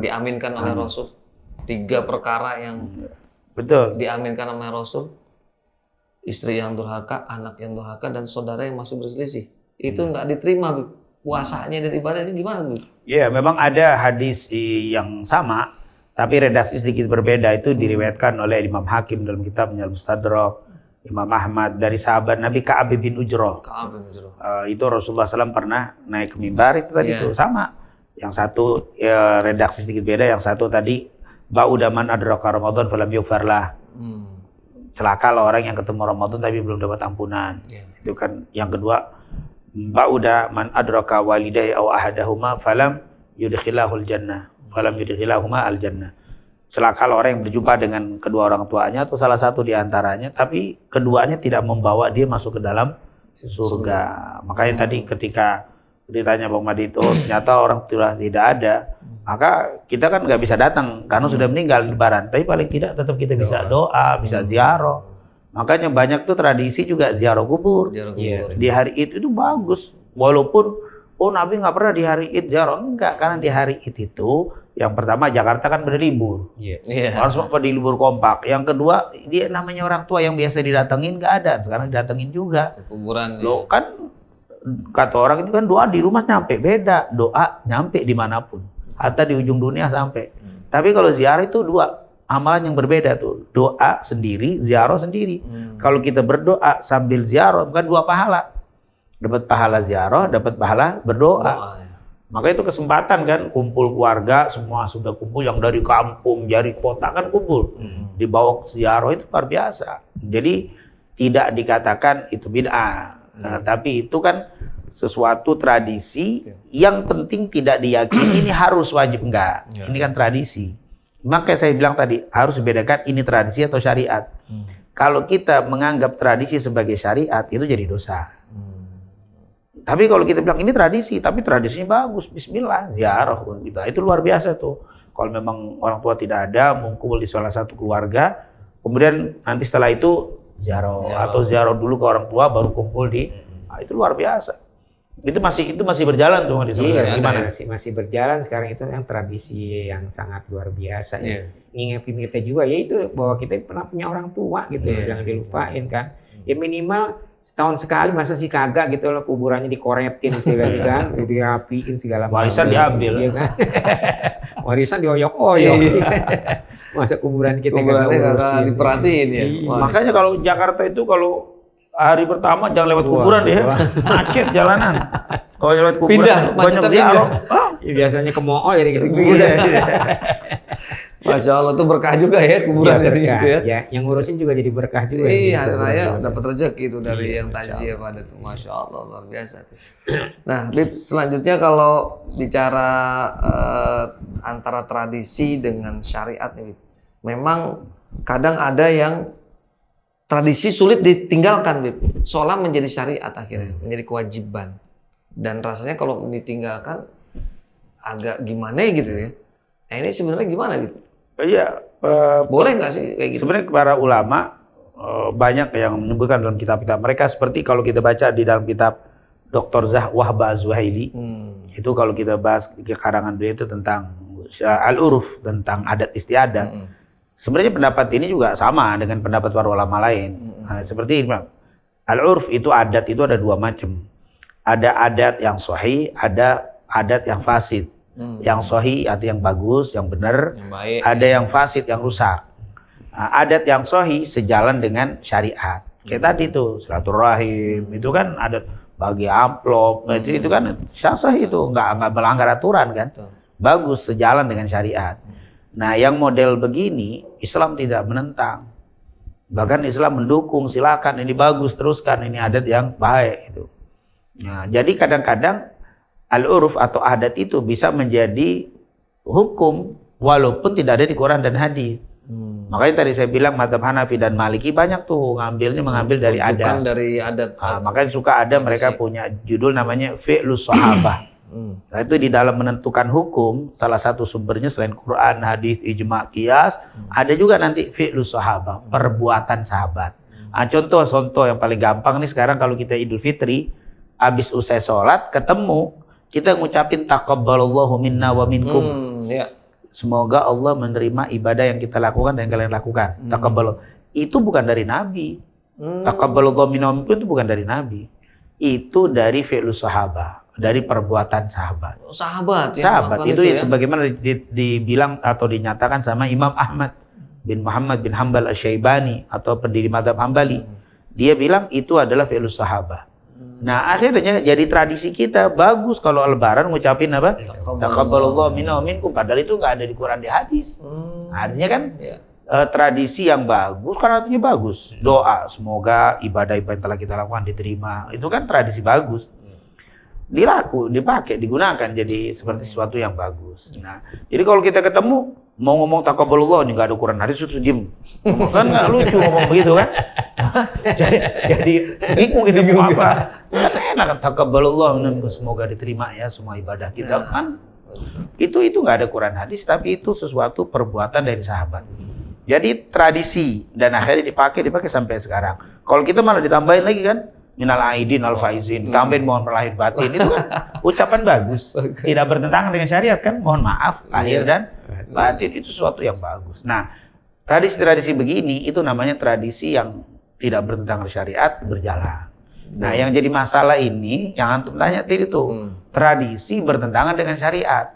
diaminkan oleh Rasul. 3 perkara yang diaminkan oleh Rasul. Istri yang durhaka, anak yang durhaka, dan saudara yang masih berselisih. Itu nggak diterima puasanya dan ibadahnya gimana tuh? Iya, memang ada hadis yang sama. Tapi redaksi sedikit berbeda, itu diriwayatkan oleh Imam Hakim dalam kitabnya Al-Mustadrak, Imam Ahmad dari sahabat Nabi Ka'ab bin Ujrah. Itu Rasulullah SAW pernah naik ke mimbar itu tadi itu sama. Yang satu redaksi sedikit beda, yang satu tadi ba'uda man adraka Ramadan falam yughfarlah. Celakalah orang yang ketemu Ramadan tapi belum dapat ampunan. Itu kan. Yang kedua ba'uda man adraka walidayhi aw ahadahuma falam yudkhilahul jannah. Falam yudkhilahuma al-jannah. Celakalah orang yang berjumpa dengan kedua orang tuanya atau salah satu di antaranya, tapi keduanya tidak membawa dia masuk ke dalam surga. Makanya tadi ketika ditanya Bang Madi itu, ternyata orang tua tidak ada, maka kita kan nggak bisa datang karena sudah meninggal Lebaran. Tapi paling tidak tetap kita bisa doa, bisa ziarah. Makanya banyak tuh tradisi juga ziarah kubur. Di hari itu bagus, walaupun Nabi nggak pernah di hari Id ziarah. Enggak, karena di hari Id itu yang pertama Jakarta kan berlibur. Harus pada libur kompak. Yang kedua, dia namanya orang tua yang biasa didatengin nggak ada. Sekarang didatengin juga. Kuburan. Loh kan kata orang itu kan doa di rumah nyampe, beda. Doa nyampe dimanapun. Hatta di ujung dunia sampai. Tapi kalau ziarah itu 2 amalan yang berbeda tuh. Doa sendiri, ziarah sendiri. Kalau kita berdoa sambil ziarah bukan 2 pahala. Dapat pahala ziarah, dapat pahala berdoa. Maka itu kesempatan kan, kumpul keluarga, semua sudah kumpul, yang dari kampung, dari kota kan kumpul. Dibawa ke ziarah itu luar biasa. Jadi tidak dikatakan itu bid'ah. Tapi itu kan sesuatu tradisi yang penting tidak diyakini ini harus wajib, enggak. Ini kan tradisi. Maka saya bilang tadi harus dibedakan ini tradisi atau syariat. Kalau kita menganggap tradisi sebagai syariat itu jadi dosa. Tapi kalau kita bilang ini tradisi, tapi tradisinya bagus, bismillah, ziarah gitu. Itu luar biasa tuh. Kalau memang orang tua tidak ada, mengumpul di salah satu keluarga, kemudian nanti setelah itu ziarah atau ziarah dulu ke orang tua baru kumpul di itu luar biasa. Itu masih berjalan tuh di sana. Gimana? Masih berjalan sekarang, itu yang tradisi yang sangat luar biasa. Ngingetin kita juga ya itu bahwa kita pernah punya orang tua gitu, jangan dilupain kan. Ya minimal setahun sekali, masa sih kagak gitu loh, kuburannya dikoretin segala kan, dirapiin segala macam. Warisan diambil. Iya kan? Warisan dioyok-oyok. Masa kuburan kita nggak diperhatiin ya. Makanya kalau Jakarta itu kalau hari pertama jangan lewat kuburan ya, macet jalanan. Kalau lewat kuburan Pindah, banyak macetnya dialog. Ya, biasanya ke Mo'o jadi ke sini. Masya Allah tuh berkah juga ya kuburan Iya, dari berkah. itu ya. Ya, yang ngurusin juga jadi berkah juga. Iya, gitu. hari raya dapat rezeki itu dari Iya, yang Masya takziah pada tuh. Masya Allah luar biasa. Nah, Bib, selanjutnya kalau bicara antara tradisi dengan syariat nih, Bib. Memang kadang ada yang tradisi sulit ditinggalkan, Bib. Seolah menjadi syariat akhirnya, menjadi kewajiban. Dan rasanya kalau ditinggalkan agak gimana gitu ya. Nah, ini sebenarnya gimana, Bib? Iya. Boleh nggak sih kayak gitu? Sebenarnya para ulama banyak yang menyebutkan dalam kitab-kitab mereka, seperti kalau kita baca di dalam kitab Dr. Wahbah Az-Zuhaili, itu kalau kita bahas di karangan beliau itu tentang al-uruf, tentang adat istiadat. Sebenarnya pendapat ini juga sama dengan pendapat para ulama lain. Nah, seperti ini, al-uruf itu adat itu ada dua macam. Ada adat yang sahih, ada adat yang fasid. Yang sahih arti yang bagus, yang benar. Yang baik. Ada yang fasid, yang rusak. Nah, adat yang sahih sejalan dengan syariat. Kayak tadi tuh silaturahim, itu kan adat bagi amplop, itu kan sahih itu, nggak melanggar aturan kan. Bagus, sejalan dengan syariat. Nah, yang model begini Islam tidak menentang. Bahkan Islam mendukung, silakan ini bagus, teruskan, ini adat yang baik itu. Nah, jadi kadang-kadang al-uruf atau adat itu bisa menjadi hukum walaupun tidak ada di Quran dan hadis. Makanya tadi saya bilang mazhab Hanafi dan Maliki banyak tuh mengambil dari adat. Bukan dari adat. Makanya suka ada mereka punya judul namanya fi'lus sahabah. Nah, itu di dalam menentukan hukum, salah satu sumbernya selain Quran, hadis, ijma, qiyas, ada juga nanti fi'lus sahabah, perbuatan sahabat. Nah, contoh yang paling gampang nih sekarang kalau kita Idul Fitri, habis usai sholat ketemu, kita ngucapin taqabbalallahu minna wa minkum. Ya. Semoga Allah menerima ibadah yang kita lakukan dan yang kalian lakukan. Taqabbalallahu. Itu bukan dari Nabi. Taqabbalallahu minna wa minkum itu bukan dari Nabi. Itu dari fi'lus sahabah, dari perbuatan sahabat. Sahabat ya. Sahabat itu ya. sebagaimana dibilang atau dinyatakan sama Imam Ahmad bin Muhammad bin Hanbal Asy-Syaibani atau pendiri mazhab Hambali. Dia bilang itu adalah fi'lus sahabah. Nah, akhirnya jadi tradisi kita bagus kalau lebaran ngucapin apa? Taqabbalallahu minna wa minkum. Padahal itu nggak ada di Quran di hadis. Artinya kan tradisi yang bagus karena artinya bagus. Doa semoga ibadah-ibadah yang telah kita lakukan diterima. Itu kan tradisi bagus. Dipakai, digunakan jadi seperti sesuatu yang bagus. Nah, jadi kalau kita ketemu mau ngomong taqabbalallahu ini nggak ada Quran hadis itu jem. Kan nggak lucu ngomong begitu kan? jadi bingung gitu mau apa? Kan enak taqabbalallahu semoga diterima ya semua ibadah kita kan. Itu nggak ada Quran hadis, tapi itu sesuatu perbuatan dari sahabat. Jadi tradisi dan akhirnya dipakai sampai sekarang. Kalau kita malah ditambahin lagi kan? Minal aidin al faizin, tambahin mohon lahir batin, itu kan ucapan bagus, tidak bertentangan dengan syariat kan, mohon maaf lahir dan batin itu sesuatu yang bagus. Nah, tradisi-tradisi begini itu namanya tradisi yang tidak bertentangan dengan syariat berjalan. Nah, yang jadi masalah ini yang antum tanya tadi itu tradisi bertentangan dengan syariat.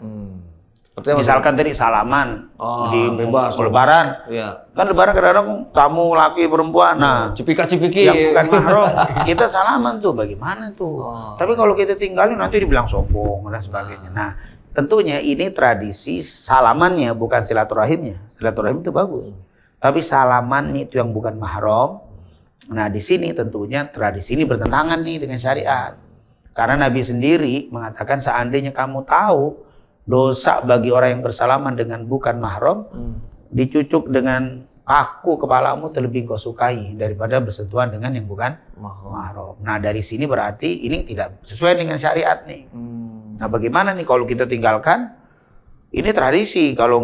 Misalkan tadi salaman di bebas lebaran, kan lebaran kadang-kadang tamu laki perempuan, nah cipika-cipiki yang bukan mahram, kita salaman tuh bagaimana tuh? Tapi kalau kita tinggalin nanti dibilang sombong dan sebagainya. Nah, tentunya ini tradisi salamannya bukan silaturahimnya. Silaturahim itu bagus, tapi salaman itu yang bukan mahram. Nah, di sini tentunya tradisi ini bertentangan nih dengan syariat, karena Nabi sendiri mengatakan seandainya kamu tahu dosa bagi orang yang bersalaman dengan bukan mahram, dicucuk dengan paku kepalamu terlebih kau sukai daripada bersentuhan dengan yang bukan mahram. Nah, dari sini berarti ini tidak sesuai dengan syariat nih. Nah, bagaimana nih kalau kita tinggalkan? Ini tradisi, kalau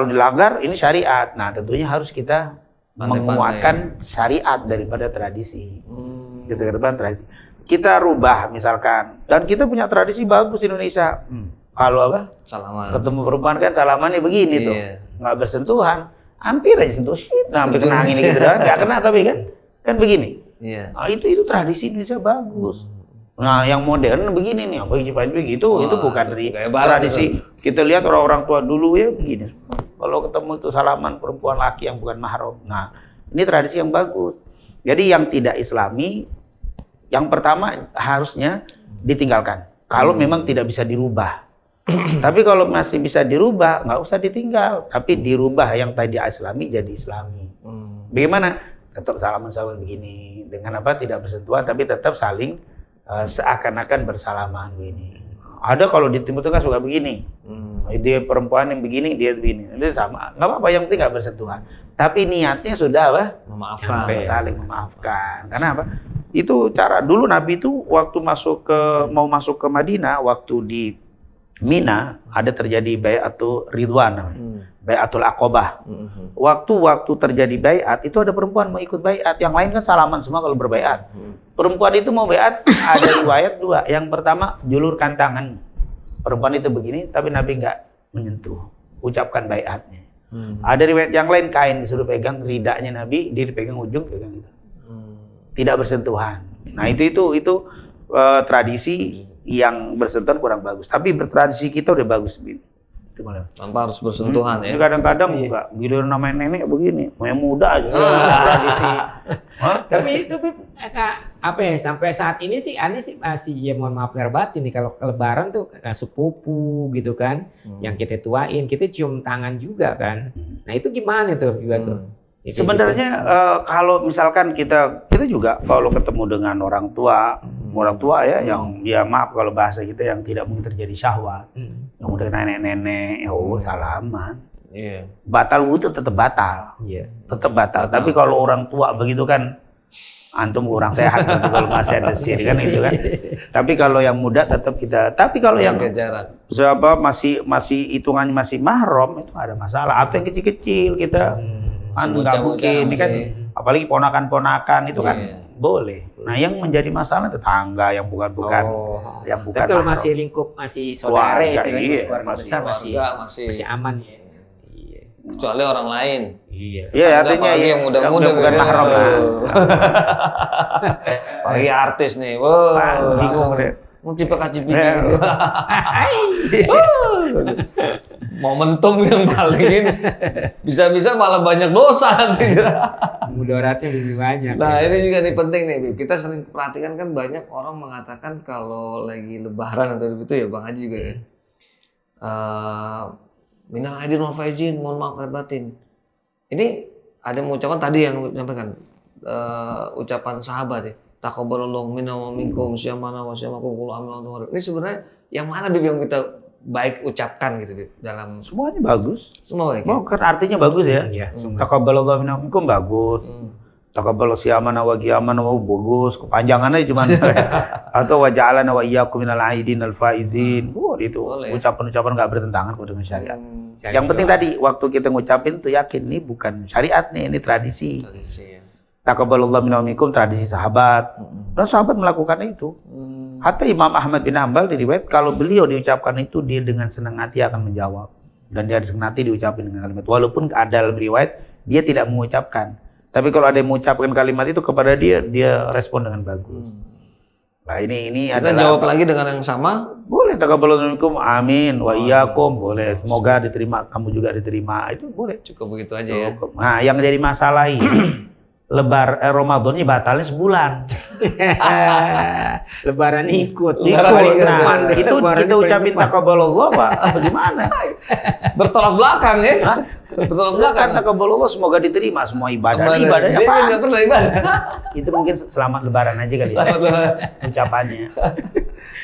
dilanggar ini syariat. Nah, tentunya harus kita menguatkan syariat daripada tradisi. Kita ke depan tradisi. Kita rubah misalkan, dan kita punya tradisi bagus di Indonesia. Kalau apa? Salaman. Ketemu perempuan kan salamannya begini tuh, nggak bersentuhan, hampir aja sentuh sih, sampai kena angin gitu kan, nggak kena tapi kan begini. Nah, itu tradisi Indonesia bagus. Nah, yang modern begini nih, begitu, itu bukan dari tradisi. Kita lihat orang-orang tua dulu ya begini. Kalau ketemu itu salaman perempuan laki yang bukan mahram. Nah, ini tradisi yang bagus. Jadi yang tidak Islami, yang pertama harusnya ditinggalkan. Kalau memang tidak bisa dirubah. Tapi kalau masih bisa dirubah, nggak usah ditinggal. Tapi dirubah yang tadi Islami jadi Islami. Bagaimana? Tetap salaman-salaman begini. Dengan apa? Tidak bersentuhan, tapi tetap saling seakan-akan bersalaman begini. Ada kalau di Timur Tengah suka begini. Dia perempuan yang begini, dia begini. Itu sama. Nggak apa-apa, yang penting nggak bersentuhan. Tapi niatnya sudah apa? Memaafkan. Saling memaafkan. Karena apa? Itu cara dulu Nabi itu waktu mau masuk ke Madinah, waktu di Mina ada terjadi bai'atul Ridwan namanya. Bai'atul Aqobah. Waktu terjadi bai'at itu ada perempuan mau ikut bai'at, yang lain kan salaman semua kalau berbai'at. Perempuan itu mau bai'at ada riwayat dua. Yang pertama julurkan tangan. Perempuan itu begini tapi Nabi nggak menyentuh, ucapkan bai'atnya. Ada riwayat yang lain kain disuruh pegang ridanya Nabi, dia dipegang ujung pegang gitu. Tidak bersentuhan. Nah itu tradisi yang bersentuhan kurang bagus. Tapi bertradisi kita udah bagus, Bin. Tanpa harus bersentuhan ya. Ini kadang-kadang enggak, giliran namanya nenek begini, yang muda aja. Tradisi. Tapi itu apa ya, sampai saat ini sih aneh sih masih, ya mohon maaf lahir batin nih, kalau lebaran tuh sepupu gitu kan, yang kita tuain, kita cium tangan juga kan. Nah itu gimana tuh juga tuh? Sebenarnya kalau misalkan kita juga kalau ketemu dengan orang tua ya yang ya maaf kalau bahasa kita yang tidak mungkin terjadi syahwat, yang udah nenek-nenek, salaman. Iya. Batal wudu tetap batal. Iya. Tetap batal. Tapi kalau orang tua begitu kan antum kurang sehat gitu, kalau masih ada sini kan itu kan. Tapi kalau yang muda tetap kita. Tapi kalau yang siapa masih hitungannya masih mahram itu ada masalah. Atau yang kecil-kecil kita nggak mungkin, ini kan apalagi ponakan-ponakan itu kan boleh. Nah yang menjadi masalah tetangga yang bukan yang bukan. Tapi kalau masih lingkup masih saudara, istilahnya keluarga besar masih aman ya. Iya. Kecuali orang lain. Iya. Iya artinya yang muda-muda bukan mahram. Apalagi artis nih, wah bingung deh. Mau cipika-cipiki gitu. Momentum yang paling bisa-bisa malah banyak dosa nanti. Mudaratnya lebih banyak. Nah ini juga nih penting nih, kita sering perhatikan kan banyak orang mengatakan kalau lagi lebaran atau itu ya Bang Haji juga ya. Minal aidin wal faizin, mohon maaf lahir batin. Ini ada ucapan tadi yang menyampaikan ucapan sahabat ya. Taqabbalallahu minna wa minkum syamana wa syamakum kullu amin wa. Ini sebenarnya yang mana Bib yang kita baik ucapkan gitu Bib dalam semuanya bagus. Semua baik. Kan artinya bagus ya. Taqabbalallahu minna wa minkum bagus. Taqabbalallahu syamana wa qiyamana wa bagus. Kepanjangannya cuma atau wa ja'alana wa iyyakum minal aidin al faizin. Itu ucapan-ucapan enggak bertentangan dengan syariat. Yang penting tadi waktu kita ngucapin tuh yakin ini bukan syariat nih, ini tradisi. Taqabbalallahu minna wa minkum tradisi sahabat. Dan sahabat melakukan itu. Hatta Imam Ahmad bin Hanbal diriwayat kalau beliau diucapkan itu dia dengan senang hati akan menjawab. Dan dia senang hati diucapin dengan kalimat. Walaupun ada dalam riwayat dia tidak mengucapkan. Tapi kalau ada yang mengucapkan kalimat itu kepada dia respon dengan bagus. Nah ini kita adalah jawab lagi dengan yang sama. Boleh taqabbalallahu minkum amin wa iyyakum boleh. Semoga diterima, kamu juga diterima. Itu boleh. Cukup begitu aja ya. Nah, yang jadi masalah ini Ramadannya batalnya sebulan. Lebaran ikut. Nah, itu kita ucapin taqabbalallahu apa? Bagaimana? Bertolak belakang ya. Bertolak belakang. Taqabbalallahu semoga diterima semua ibadah. Ibadahnya apa? Enggak pernah ibadah. Itu mungkin selamat lebaran aja kali ya. Ucapannya.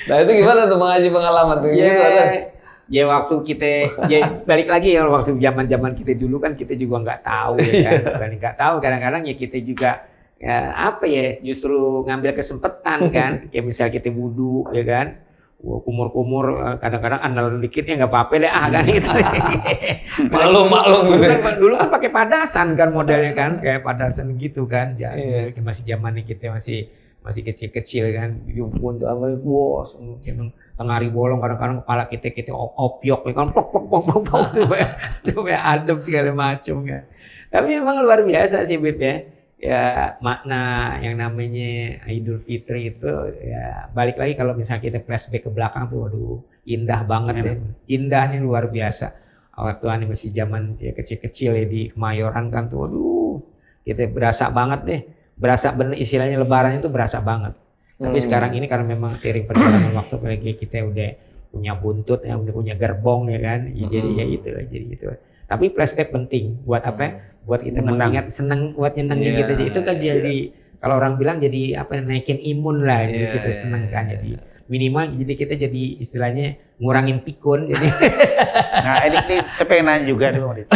Nah, itu gimana tuh Bang Haji pengalaman tuh? Gitu ada. Ya waktu kita, ya balik lagi ya waktu zaman kita dulu kan kita juga nggak tahu ya kan, bukan nggak tahu, kadang-kadang ya kita juga ya, apa ya justru ngambil kesempatan kan, kayak misal kita wudu ya kan, kumur-kumur kadang-kadang andal dikitnya nggak apa-apa deh kan gitu. Maklum dulu kan pakai padasan kan modelnya kan, kayak padasan gitu kan, ya, masih zamannya kita masih kecil-kecil kan, yumpun tuh apa, bos, tengah hari bolong kadang-kadang kepala kita opiok kan, plok supaya adem segala macam kan. Tapi memang luar biasa sih Bib ya. Ya makna yang namanya Idul Fitri itu ya balik lagi kalau misalnya kita flashback ke belakang tuh, waduh indah banget ya. Indahnya luar biasa. Waktu ini masih zaman ya, kecil-kecil ya di Kemayoran kan tuh, waduh kita berasa banget deh. Berasa bener istilahnya lebaran itu berasa banget. Tapi sekarang ini karena memang seiring perjalanan waktu, apalagi kita udah punya buntut, ya, udah punya gerbong ya kan, jadi ya itu, jadi gitu. Tapi flashback penting buat apa? Buat kita mengingat, senang, buat nyenengin gitu. Itu kan jadi kalau orang bilang jadi apa? Naikin imun lah, jadi kita seneng kan. Jadi minimal jadi kita jadi istilahnya ngurangin pikun. Jadi. Nah ini saya pengen nanya juga nih Bang Dit.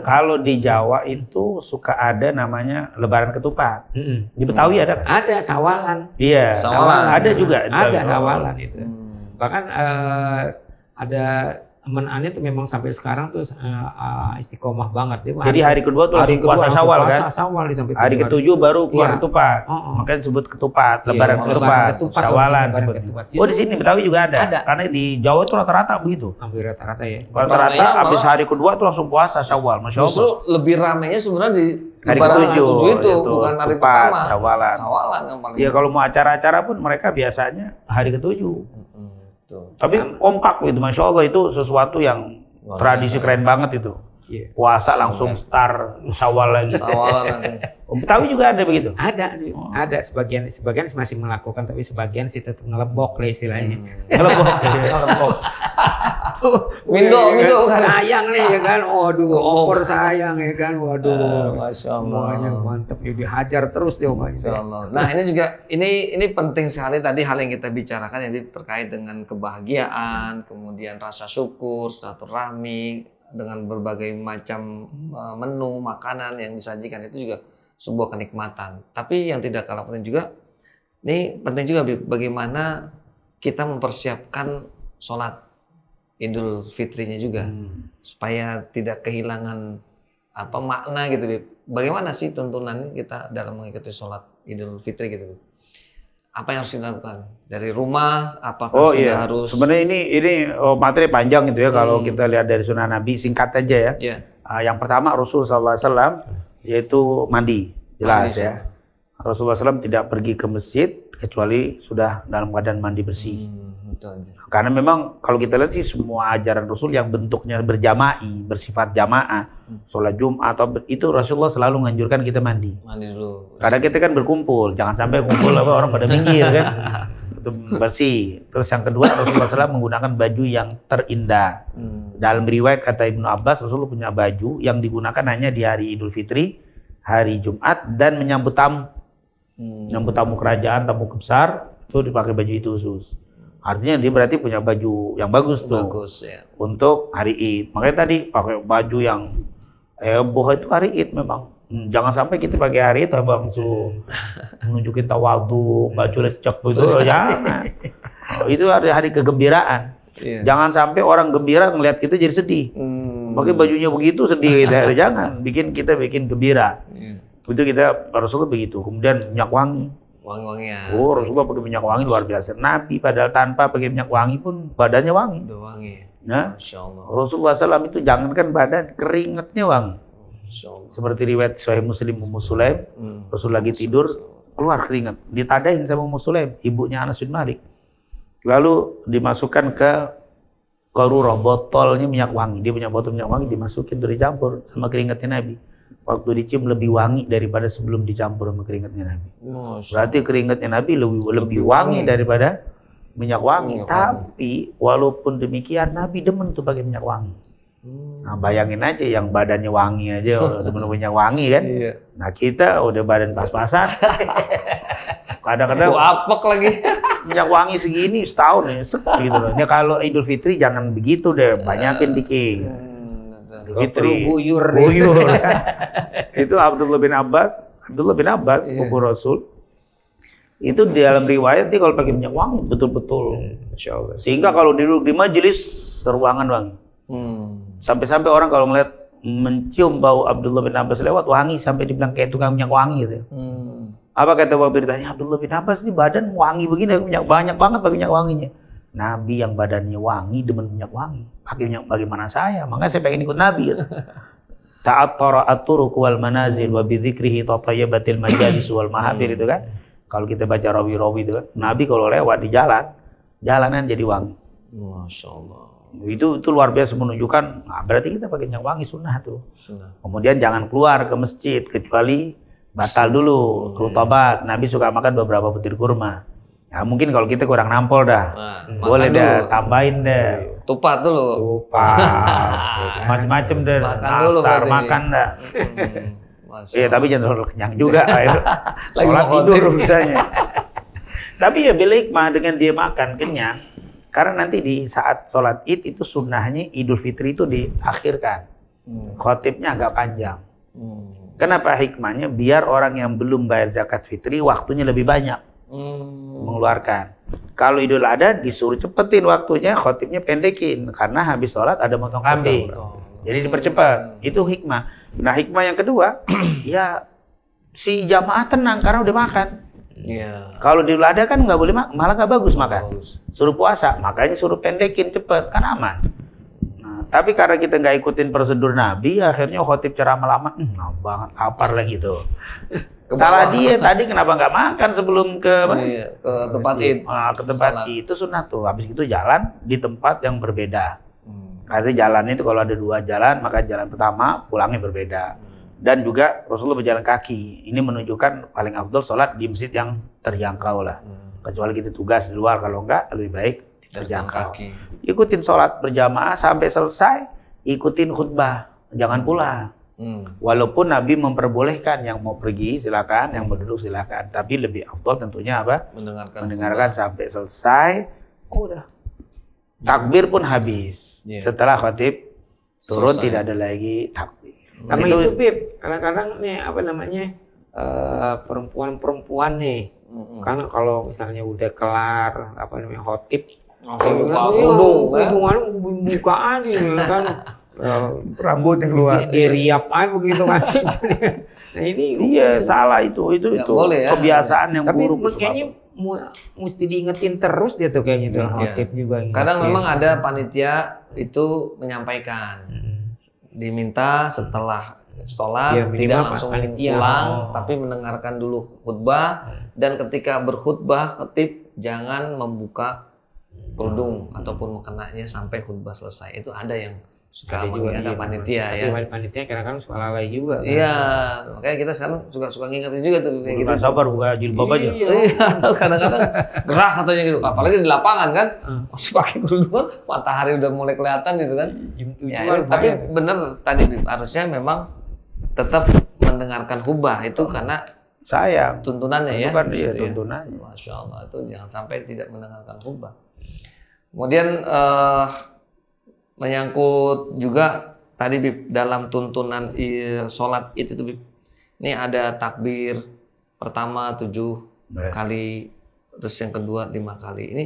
Kalau di Jawa itu suka ada namanya Lebaran Ketupat. Di Betawi ada? Ada sawalan. Iya. Sawalan. Ada juga. Ada sawalan itu. Bahkan ada teman Ani tuh memang sampai sekarang tuh istiqomah banget. Dia jadi hari kedua tuh langsung puasa Syawal kan? Syawal sampai hari ketujuh baru keluar ketupat. Makanya disebut ketupat, Lebaran ketupat, Syawalan. Oh di sini Betawi juga ada. Karena di Jawa itu rata-rata begitu. Hampir rata-rata ya. Rata-rata habis hari kedua tuh langsung puasa Syawal. Masya Allah. Justru lebih ramainya sebenarnya di hari ketujuh ketujuh itu, bukan hari ketupat, pertama. Syawalan. Syawalan yang paling. Ya kalau mau acara-acara pun mereka biasanya hari ketujuh. Tapi kompak gitu, Masya Allah itu sesuatu yang tradisi keren banget itu. Puasa langsung start Syawal lagi. Betawi juga ada begitu? Ada. Sebagian masih melakukan, tapi sebagian sih tetap ngelebok lah istilahnya. Ngelebok. Mindo kan. Sayang nih ya kan. Waduh, opor sayang ya kan. Waduh. Masya Allah. Semuanya mantep ya, dihajar terus dia. Masya Allah. Nah ini juga ini penting sekali tadi hal yang kita bicarakan ini terkait dengan kebahagiaan, kemudian rasa syukur, silaturahmi dengan berbagai macam menu makanan yang disajikan itu juga sebuah kenikmatan. Tapi yang tidak kalah penting juga, ini penting juga bagaimana kita mempersiapkan sholat Idul Fitrinya juga supaya tidak kehilangan makna gitu, Bib. Bagaimana sih tuntunan kita dalam mengikuti sholat Idul Fitri gitu, Bib? Apa yang harus dilakukan dari rumah? Apakah sudah harus? Sebenarnya ini materi panjang gitu ya kalau kita lihat dari sunnah Nabi, singkat aja ya. Yang pertama Rasul SAW yaitu mandi, jelas ya. Rasulullah SAW tidak pergi ke masjid kecuali sudah dalam keadaan mandi bersih. Karena memang kalau kita lihat sih semua ajaran Rasul yang bentuknya berjama'i, bersifat jamaah, sholat Jumat atau itu Rasulullah selalu menganjurkan kita mandi. Mandi dulu. Karena kita kan berkumpul, jangan sampai kumpul orang pada minggir kan. Itu bersih. Terus yang kedua Rasulullah SAW menggunakan baju yang terindah. Dalam riwayat kata Ibnu Abbas, Rasulullah punya baju yang digunakan hanya di hari Idul Fitri, hari Jumat dan menyambut tamu. Menyambut tamu kerajaan, tamu besar, itu dipakai baju itu khusus. Artinya dia berarti punya baju yang bagus tuh. Bagus ya. Untuk hari Id. Makanya tadi pakai baju yang heboh itu hari Id memang. Jangan sampai kita pakai hari itu Bang Su menunjukin tawadu, baju lecek begitu, jangan. Itu hari kegembiraan. Jangan sampai orang gembira ngelihat kita jadi sedih. Pakai bajunya begitu sedih gitu. Jangan kita bikin gembira. Itu kita Rasulullah begitu. Kemudian minyak wangi. Wangi-wangian. Oh, Rasulullah pakai minyak wangi luar biasa. Nabi padahal tanpa pakai minyak wangi pun badannya wangi. Udah wangi. Nah, Masya Allah. Rasulullah SAW itu jangankan badan, keringatnya wangi. Seperti riwayat Sahih Muslim Ummu Sulaim, Rasul lagi tidur, keluar keringat. Ditadain sama Ummu Sulaim, ibunya Anas bin Malik. Lalu dimasukkan ke qarurah, botolnya minyak wangi. Dia punya botol minyak wangi, dimasukin, dicampur sama keringatnya Nabi. Waktu dicium lebih wangi daripada sebelum dicampur sama keringatnya Nabi. Berarti keringatnya Nabi lebih wangi daripada minyak wangi. Tapi walaupun demikian Nabi demen tuh pakai minyak wangi. Nah bayangin aja yang badannya wangi aja demen minyak wangi kan. Nah kita udah badan pas-pasan. Kadang-kadang apek lagi. Minyak wangi segini setahun ya gitu loh. Ya kalau Idul Fitri jangan begitu deh, banyakin dikit. Fitri buyur. Itu Abdullah bin Abbas sepupu Rasul. Itu di dalam riwayat dia kalau pakai minyak wangi betul-betul. Masya Allah. Sehingga kalau duduk di majelis ruangan wangi. Sampai-sampai orang kalau ngeliat mencium bau Abdullah bin Abbas lewat wangi sampai dibilang kayak tukang minyak wangi gitu. Apa kata waktu ditanya Abdullah bin Abbas ini badan wangi begini, banyak banget pakai minyak wanginya. Nabi yang badannya wangi demen minyak wangi. Pakai minyak bagaimana saya? Makanya saya pengen ikut Nabi. Ta'attara at-turuq wal manazil wa bi dzikrihi tatayyabatil majalis wal mahabir itu kan. Kalau kita baca rawi-rawi itu kan, Nabi kalau lewat di jalan, jalanan jadi wangi. Masya Allah. Itu luar biasa menunjukkan, nah berarti kita pakai minyak wangi sunnah tuh. Kemudian jangan keluar ke masjid kecuali batal dulu, rutabat. Nabi suka makan beberapa butir kurma. Nah, mungkin kalau kita kurang nampol dah. Boleh dah, tambahin deh. Tupat dulu. Tupat. Macam-macam deh. Makan dulu Nastar, berarti. makan dah. Iya, Tapi jangan terlalu kenyang juga. Lagi Sholat mau tidur khotib. misalnya. Tapi ya bila hikmah dengan dia makan kenyang. Karena nanti di saat sholat id itu sunnahnya Idul Fitri itu diakhirkan. Khotibnya agak panjang. Kenapa hikmahnya? Biar orang yang belum bayar zakat fitri waktunya lebih banyak mengeluarkan. Kalau Idul Adha disuruh cepetin waktunya, khotibnya pendekin karena habis sholat ada motong kambing. Jadi dipercepat. Itu hikmah. Nah, hikmah yang kedua, ya si jamaah tenang karena udah makan. Iya. Kalau di Idul Adha kan nggak boleh makan, malah nggak bagus makan. Suruh puasa, makanya suruh pendekin cepet kan aman. Nah, tapi karena kita nggak ikutin prosedur Nabi, akhirnya khotib ceramah lama, banget lapar lagi tuh. Salah dia tadi kenapa nggak makan sebelum ke ke tempat id. Ke tempat id itu sunnah tuh. Habis itu jalan di tempat yang berbeda. Artinya jalan itu kalau ada 2 jalan, maka jalan pertama pulangnya berbeda. Dan juga Rasulullah berjalan kaki. Ini menunjukkan paling afdol sholat di masjid yang terjangkau lah. Kecuali kita tugas di luar, kalau enggak lebih baik terjangkau. Ikutin sholat berjamaah sampai selesai, ikutin khutbah, jangan pulang. Walaupun Nabi memperbolehkan yang mau pergi silakan, yang mau duduk silakan. Tapi lebih afdol tentunya apa? Mendengarkan sampai selesai. Udah. Takbir pun habis. Setelah khatib turun selesai. Tidak ada lagi takbir. Sama itu Bib, kadang-kadang nih apa namanya perempuan-perempuan nih. Karena kalau misalnya udah kelar apa namanya khatib, langsung buka kerudung, buka aja kan. Rambut yang keluar. Diriap aja begitu kan. Nah ini iya salah itu boleh, ya? Kebiasaan yang tapi buruk. Tapi kayaknya mesti diingetin terus dia tuh kayaknya tuh khotib juga. Kadang memang ada panitia itu menyampaikan, diminta setelah sholat tidak langsung pulang, tapi mendengarkan dulu khutbah dan ketika berkhutbah khatib jangan membuka kerudung ataupun mukenanya sampai khutbah selesai. Itu ada yang suka ada panitia ya. Panitia kadang-kadang suka lalai juga. Kan? Iya, makanya kita sekarang suka ngingetin juga tuh kayak gitu. Sabar buka jilbab aja. Iya, kadang-kadang gerah katanya gitu. Apalagi di lapangan kan, masih pakai kerudungan, matahari udah mulai kelihatan gitu kan. Ya, tapi bener tadi harusnya memang tetap mendengarkan khutbah itu karena sayang tuntunannya ya. Bukan iya tuntunannya. Masya Allah itu jangan sampai tidak mendengarkan khutbah. Kemudian menyangkut juga tadi Bib, dalam tuntunan sholat itu Bib. Ini ada takbir pertama 7 kali, terus yang kedua 5 kali. Ini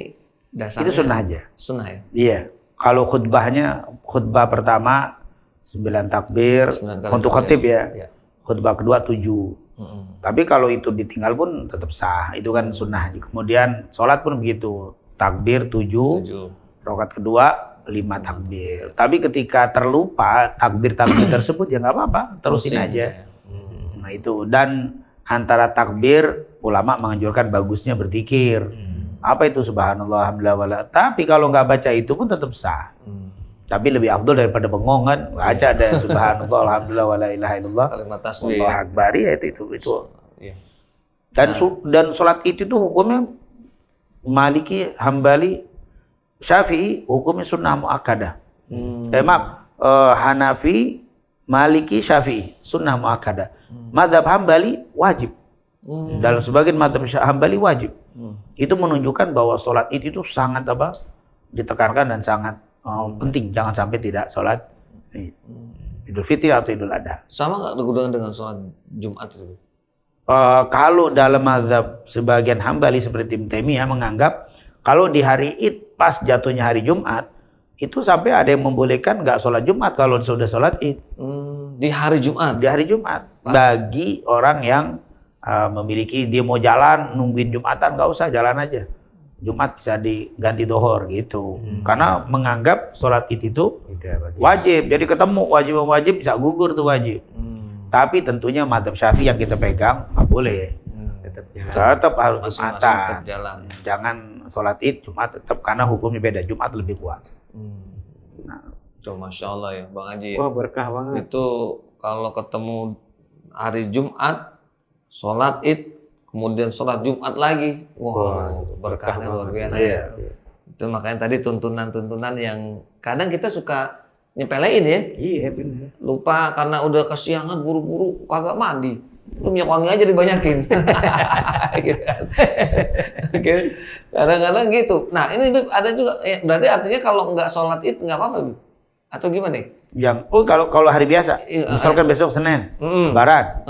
dasarnya. Itu sunnah aja. Sunnah ya? Iya. Kalau khutbah pertama 9 takbir 9 untuk khatib ya. Khutbah kedua 7. Tapi kalau itu ditinggal pun tetap sah. Itu kan sunnah. Kemudian sholat pun begitu. Takbir 7. Rakaat kedua 5 takbir. Tapi ketika terlupa takbir-takbir tersebut ya nggak apa-apa, terusin aja. Nah itu. Dan antara takbir ulama menganjurkan bagusnya berzikir. Apa itu subhanallah alhamdulillah wala. Tapi kalau nggak baca itu pun tetap sah. Tapi lebih afdol daripada bengong kan. Baca ada subhanallah alhamdulillah wala ilaha illallah. Kalimat tasbih. Allahu akbar ya itu. Dan sholat itu hukumnya Maliki, Hambali, Syafi'i hukumnya sunnah muakkadah. Hanafi, Maliki, Syafi'i sunnah muakkadah. Mazhab Hambali wajib. Dalam sebagian mazhab Hambali wajib. Itu menunjukkan bahwa sholat itu sangat ditekankan dan sangat penting. Jangan sampai tidak sholat Idul Fitri atau Idul Adha. Sama nggak dengan sholat Jumat itu? Kalau dalam mazhab sebagian Hambali seperti Ibnu Taimiyah menganggap kalau di hari Id pas jatuhnya hari Jumat itu sampai ada yang membolehkan nggak sholat Jumat kalau sudah sholat Id. Di hari Jumat. Di hari Jumat. Bagi orang yang memiliki dia mau jalan nungguin Jumatan nggak usah jalan aja. Jumat bisa diganti dohor gitu. Karena menganggap sholat Id itu wajib. Jadi ketemu wajib bisa gugur tuh wajib. Tapi tentunya mazhab Syafi'i yang kita pegang nggak boleh. Tetap harus Jumatan. Jangan sholat Id Jumat tetap karena hukumnya beda. Jumat lebih kuat. Nah, Masya Allah ya Bang Haji. Wah berkah banget. Itu kalau ketemu hari Jumat sholat Id kemudian sholat Jumat lagi. Wow, berkahnya luar biasa ya. Itu makanya tadi tuntunan-tuntunan yang kadang kita suka nyepelein ya. Iya benar. Lupa karena udah kesiangan buru-buru kagak mandi. Lu minyak wangi aja dibanyakin. Gitu kan. Oke. Kadang-kadang gitu. Nah, ini ada juga berarti artinya kalau nggak sholat Id nggak apa-apa, Bu? Atau gimana nih? Kalau hari biasa, misalkan besok Senin, Barat,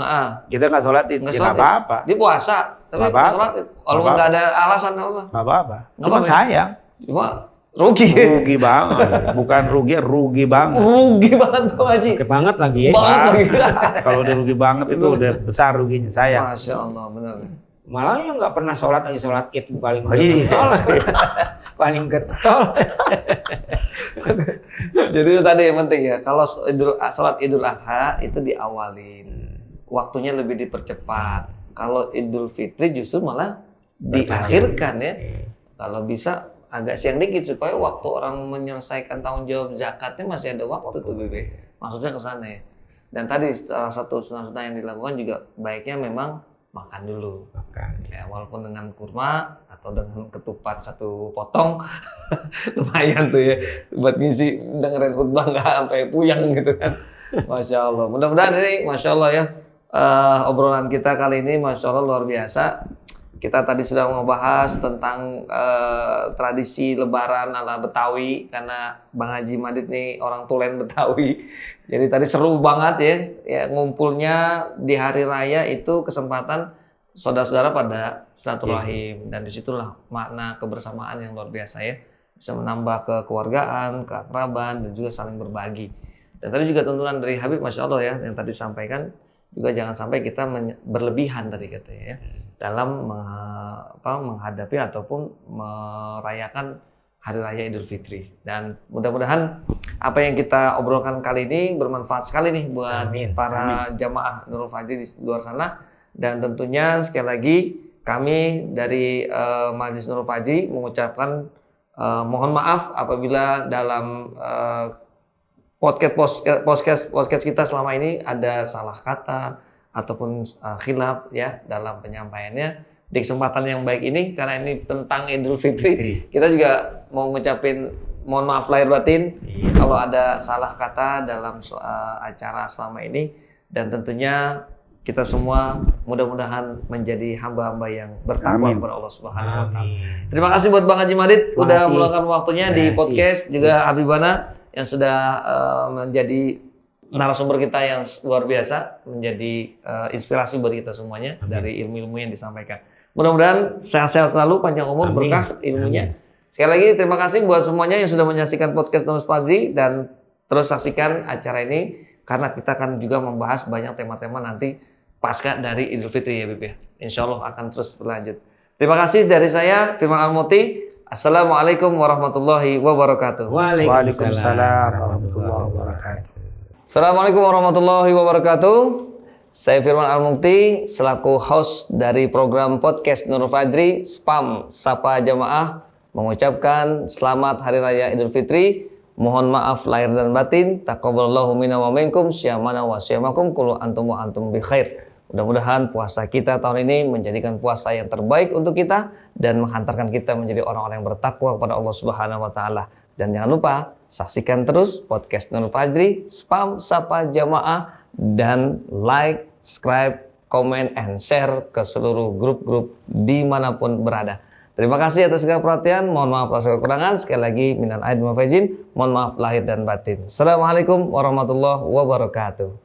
kita nggak sholat Id, nggak apa-apa. Dia puasa, tapi nggak sholat Id. Kalau nggak ada alasan apa? Nggak apa-apa. Cuma sayang. Cuma rugi banget. Bukan rugi banget. Rugi banget tuh Haji. Rugi banget lagi ya. Banget lagi. Kalau udah rugi banget itu udah besar ruginya, sayang. Masya Allah, benar. Malah yang nggak pernah sholat aja sholat Id paling getol. Paling getol. Jadi itu tadi yang penting ya. Kalau sholat Idul Adha itu diawalin, waktunya lebih dipercepat. Kalau Idul Fitri justru malah diakhirkan ya. Kalau bisa agak siang dikit supaya waktu orang menyelesaikan tanggung jawab zakatnya masih ada waktu tuh Bebe. Maksudnya ke sana ya. Dan tadi salah satu sunnah-sunnah yang dilakukan juga baiknya memang makan dulu. Ya, walaupun dengan kurma atau dengan ketupat 1 potong lumayan tuh ya buat ngisi dengerin khutbah nggak sampai puyang gitu kan. Masya Allah. Mudah-mudahan ini Masya Allah ya obrolan kita kali ini Masya Allah luar biasa. Kita tadi sudah membahas tentang tradisi Lebaran ala Betawi karena Bang Haji Madid nih orang Tulen Betawi. Jadi tadi seru banget ya ngumpulnya di hari raya itu kesempatan saudara-saudara pada silaturahim dan disitulah makna kebersamaan yang luar biasa ya, bisa menambah kekeluargaan, keakraban dan juga saling berbagi. Dan tadi juga tuntunan dari Habib Masya Allah ya yang tadi disampaikan juga jangan sampai kita berlebihan tadi katanya ya dalam menghadapi ataupun merayakan Hari Raya Idul Fitri. Dan mudah-mudahan apa yang kita obrolkan kali ini bermanfaat sekali nih buat para jamaah Nurul Fajri di luar sana. Dan tentunya sekali lagi kami dari Majelis Nurul Fajri mengucapkan mohon maaf apabila dalam podcast kita selama ini ada salah kata ataupun khilaf ya dalam penyampaiannya. Di kesempatan yang baik ini karena ini tentang Idul Fitri, kita juga mau ngucapin mohon maaf lahir batin kalau ada salah kata dalam acara selama ini dan tentunya kita semua mudah-mudahan menjadi hamba-hamba yang bertakwa kepada Allah Subhanahu wa taala. Terima kasih buat Bang Haji Madid udah meluangkan waktunya di podcast juga Habibana yang sudah menjadi narasumber kita yang luar biasa, menjadi inspirasi buat kita semuanya dari ilmu-ilmu yang disampaikan. Mudah-mudahan sehat-sehat selalu, panjang umur, berkah ilmunya. Sekali lagi terima kasih buat semuanya yang sudah menyaksikan podcast Nurul Fajri dan terus saksikan acara ini karena kita akan juga membahas banyak tema-tema nanti pasca dari Idul Fitri ya Bib ya. Insya Allah akan terus berlanjut. Terima kasih dari saya Firman Al-Muti. Assalamualaikum warahmatullahi wabarakatuh. Waalaikumsalam warahmatullahi wabarakatuh. Assalamualaikum warahmatullahi wabarakatuh. Saya Firman Al-Mukti selaku host dari program podcast Nurul Fajri Spam Sapa Jamaah mengucapkan selamat Hari Raya Idul Fitri. Mohon maaf lahir dan batin. Taqabbalallahu minna wa minkum syamana wa syamakum kullu antum wa antum bi khair. Mudah-mudahan puasa kita tahun ini menjadikan puasa yang terbaik untuk kita dan menghantarkan kita menjadi orang-orang yang bertakwa kepada Allah Subhanahu wa taala. Dan jangan lupa saksikan terus podcast Nurul Fajri Spam Sapa Jamaah dan like, subscribe, comment, and share ke seluruh grup-grup dimanapun berada. Terima kasih atas segala perhatian. Mohon maaf atas kekurangan. Sekali lagi minal aidin wal faizin. Mohon maaf lahir dan batin. Assalamualaikum warahmatullahi wabarakatuh.